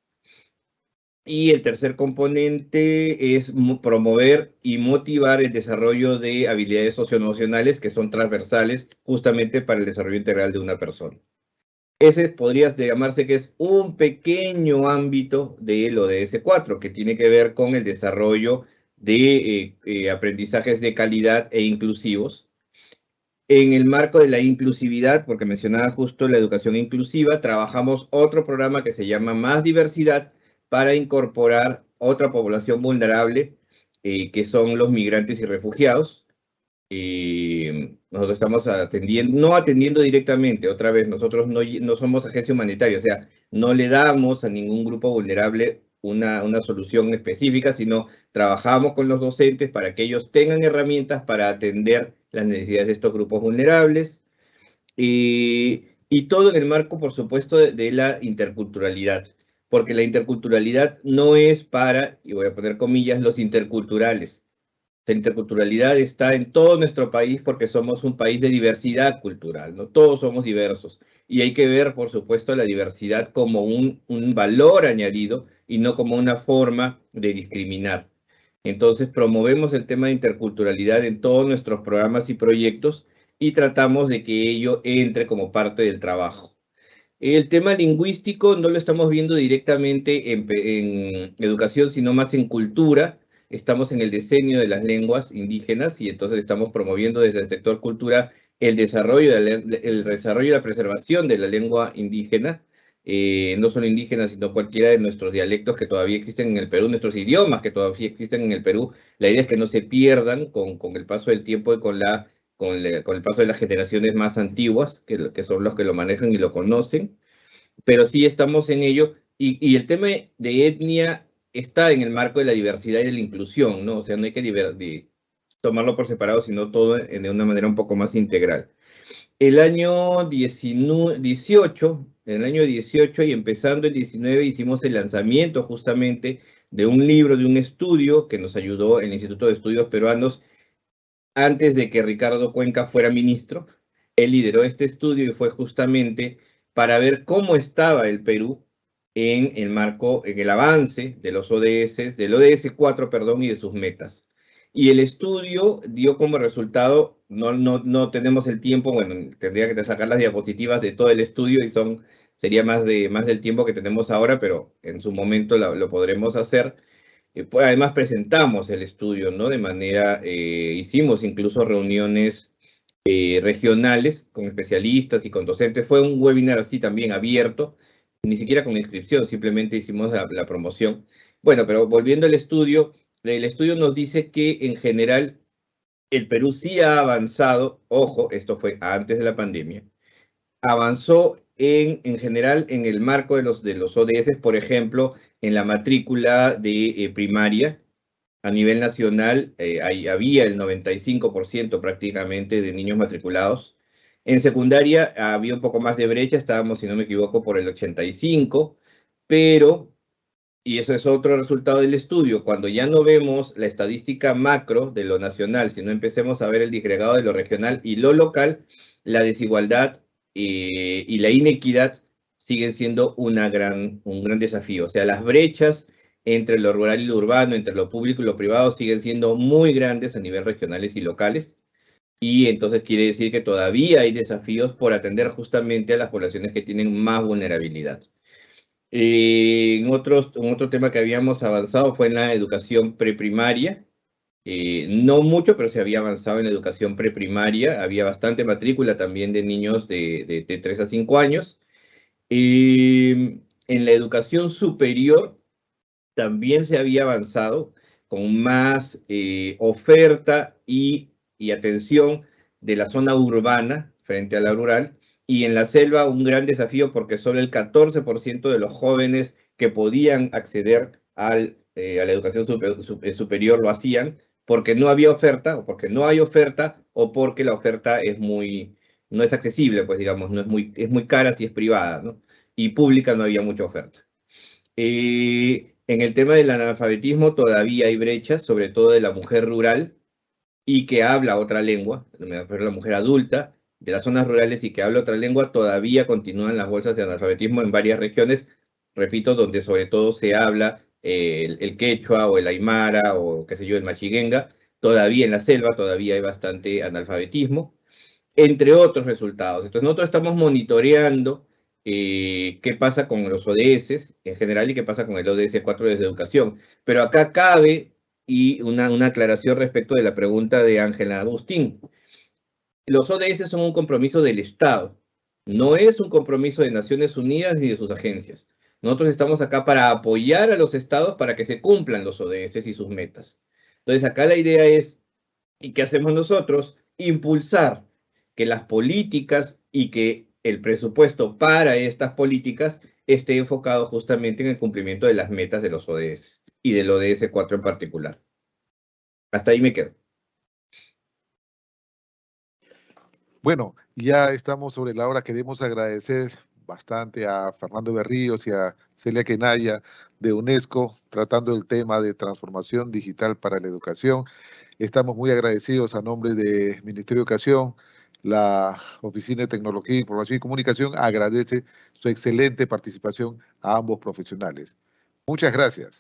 Speaker 8: Y el tercer componente es promover y motivar el desarrollo de habilidades socioemocionales que son transversales justamente para el desarrollo integral de una persona. Ese podría llamarse que es un pequeño ámbito del ODS 4, que tiene que ver con el desarrollo de aprendizajes de calidad e inclusivos. En el marco de la inclusividad, porque mencionaba justo la educación inclusiva, trabajamos otro programa que se llama Más Diversidad para incorporar otra población vulnerable, que son los migrantes y refugiados. Nosotros estamos no atendiendo directamente, otra vez, nosotros no somos agencia humanitaria, o sea, no le damos a ningún grupo vulnerable una solución específica, sino trabajamos con los docentes para que ellos tengan herramientas para atender las necesidades de estos grupos vulnerables, y todo en el marco, por supuesto, de la interculturalidad, porque la interculturalidad no es para, y voy a poner comillas, los interculturales. La interculturalidad está en todo nuestro país porque somos un país de diversidad cultural, ¿no? Todos somos diversos y hay que ver, por supuesto, la diversidad como un valor añadido y no como una forma de discriminar. Entonces, promovemos el tema de interculturalidad en todos nuestros programas y proyectos y tratamos de que ello entre como parte del trabajo. El tema lingüístico no lo estamos viendo directamente en educación, sino más en cultura. Estamos en el diseño de las lenguas indígenas y entonces estamos promoviendo desde el sector cultura el desarrollo y la preservación de la lengua indígena, no solo indígena, sino cualquiera de nuestros dialectos que todavía existen en el Perú, nuestros idiomas que todavía existen en el Perú. La idea es que no se pierdan con el paso del tiempo y con el paso de las generaciones más antiguas, que son los que lo manejan y lo conocen, pero sí estamos en ello. Y el tema de etnia está en el marco de la diversidad y de la inclusión, ¿no? O sea, no hay que tomarlo por separado, sino todo de una manera un poco más integral. El año 18 y empezando el 19 hicimos el lanzamiento justamente de un libro, de un estudio que nos ayudó el Instituto de Estudios Peruanos antes de que Ricardo Cuenca fuera ministro. Él lideró este estudio y fue justamente para ver cómo estaba el Perú en el avance de los ODS, del ODS 4, perdón, y de sus metas. Y el estudio dio como resultado, no tenemos el tiempo, bueno, tendría que sacar las diapositivas de todo el estudio y sería más del tiempo que tenemos ahora, pero en su momento lo podremos hacer. Pues además presentamos el estudio, ¿no? De manera, hicimos incluso reuniones regionales con especialistas y con docentes. Fue un webinar así también abierto, ni siquiera con inscripción, simplemente hicimos la promoción. Bueno, pero volviendo al estudio, el estudio nos dice que en general el Perú sí ha avanzado, ojo, esto fue antes de la pandemia, avanzó en general en el marco de los ODS, por ejemplo, en la matrícula de primaria. A nivel nacional había el 95% prácticamente de niños matriculados. En secundaria había un poco más de brecha, estábamos, si no me equivoco, por el 85%, pero, y eso es otro resultado del estudio, cuando ya no vemos la estadística macro de lo nacional, sino empecemos a ver el disgregado de lo regional y lo local, la desigualdad y la inequidad siguen siendo un gran desafío. O sea, las brechas entre lo rural y lo urbano, entre lo público y lo privado, siguen siendo muy grandes a nivel regionales y locales. Y entonces quiere decir que todavía hay desafíos por atender justamente a las poblaciones que tienen más vulnerabilidad. En otro tema que habíamos avanzado fue en la educación preprimaria. No mucho, pero se había avanzado en la educación preprimaria. Había bastante matrícula también de niños de 3 a 5 años. En la educación superior también se había avanzado con más oferta y atención de la zona urbana frente a la rural, y en la selva un gran desafío porque solo el 14% de los jóvenes que podían acceder a la educación superior lo hacían porque no había oferta, o porque no hay oferta, o porque la oferta no es accesible, pues digamos, es muy cara si es privada, ¿no? Y pública no había mucha oferta. En el tema del analfabetismo todavía hay brechas, sobre todo de la mujer rural y que habla otra lengua, me refiero a la mujer adulta de las zonas rurales y que habla otra lengua, todavía continúan las bolsas de analfabetismo en varias regiones, repito, donde sobre todo se habla el quechua o el aymara o qué sé yo, el machiguenga. Todavía en la selva todavía hay bastante analfabetismo, entre otros resultados. Entonces nosotros estamos monitoreando qué pasa con los ODS en general y qué pasa con el ODS 4 de educación. Pero acá cabe una aclaración respecto de la pregunta de Ángela Agustín. Los ODS son un compromiso del Estado, no es un compromiso de Naciones Unidas ni de sus agencias. Nosotros estamos acá para apoyar a los estados para que se cumplan los ODS y sus metas. Entonces acá la idea es, ¿y qué hacemos nosotros? Impulsar que las políticas y que el presupuesto para estas políticas esté enfocado justamente en el cumplimiento de las metas de los ODS y del ODS 4 en particular. Hasta ahí me quedo.
Speaker 1: Bueno, ya estamos sobre la hora. Queremos agradecer bastante a Fernando Berríos y a Celia Quenaya de UNESCO, tratando el tema de transformación digital para la educación. Estamos muy agradecidos a nombre del Ministerio de Educación. La Oficina de Tecnología, Información y Comunicación agradece su excelente participación a ambos profesionales. Muchas gracias.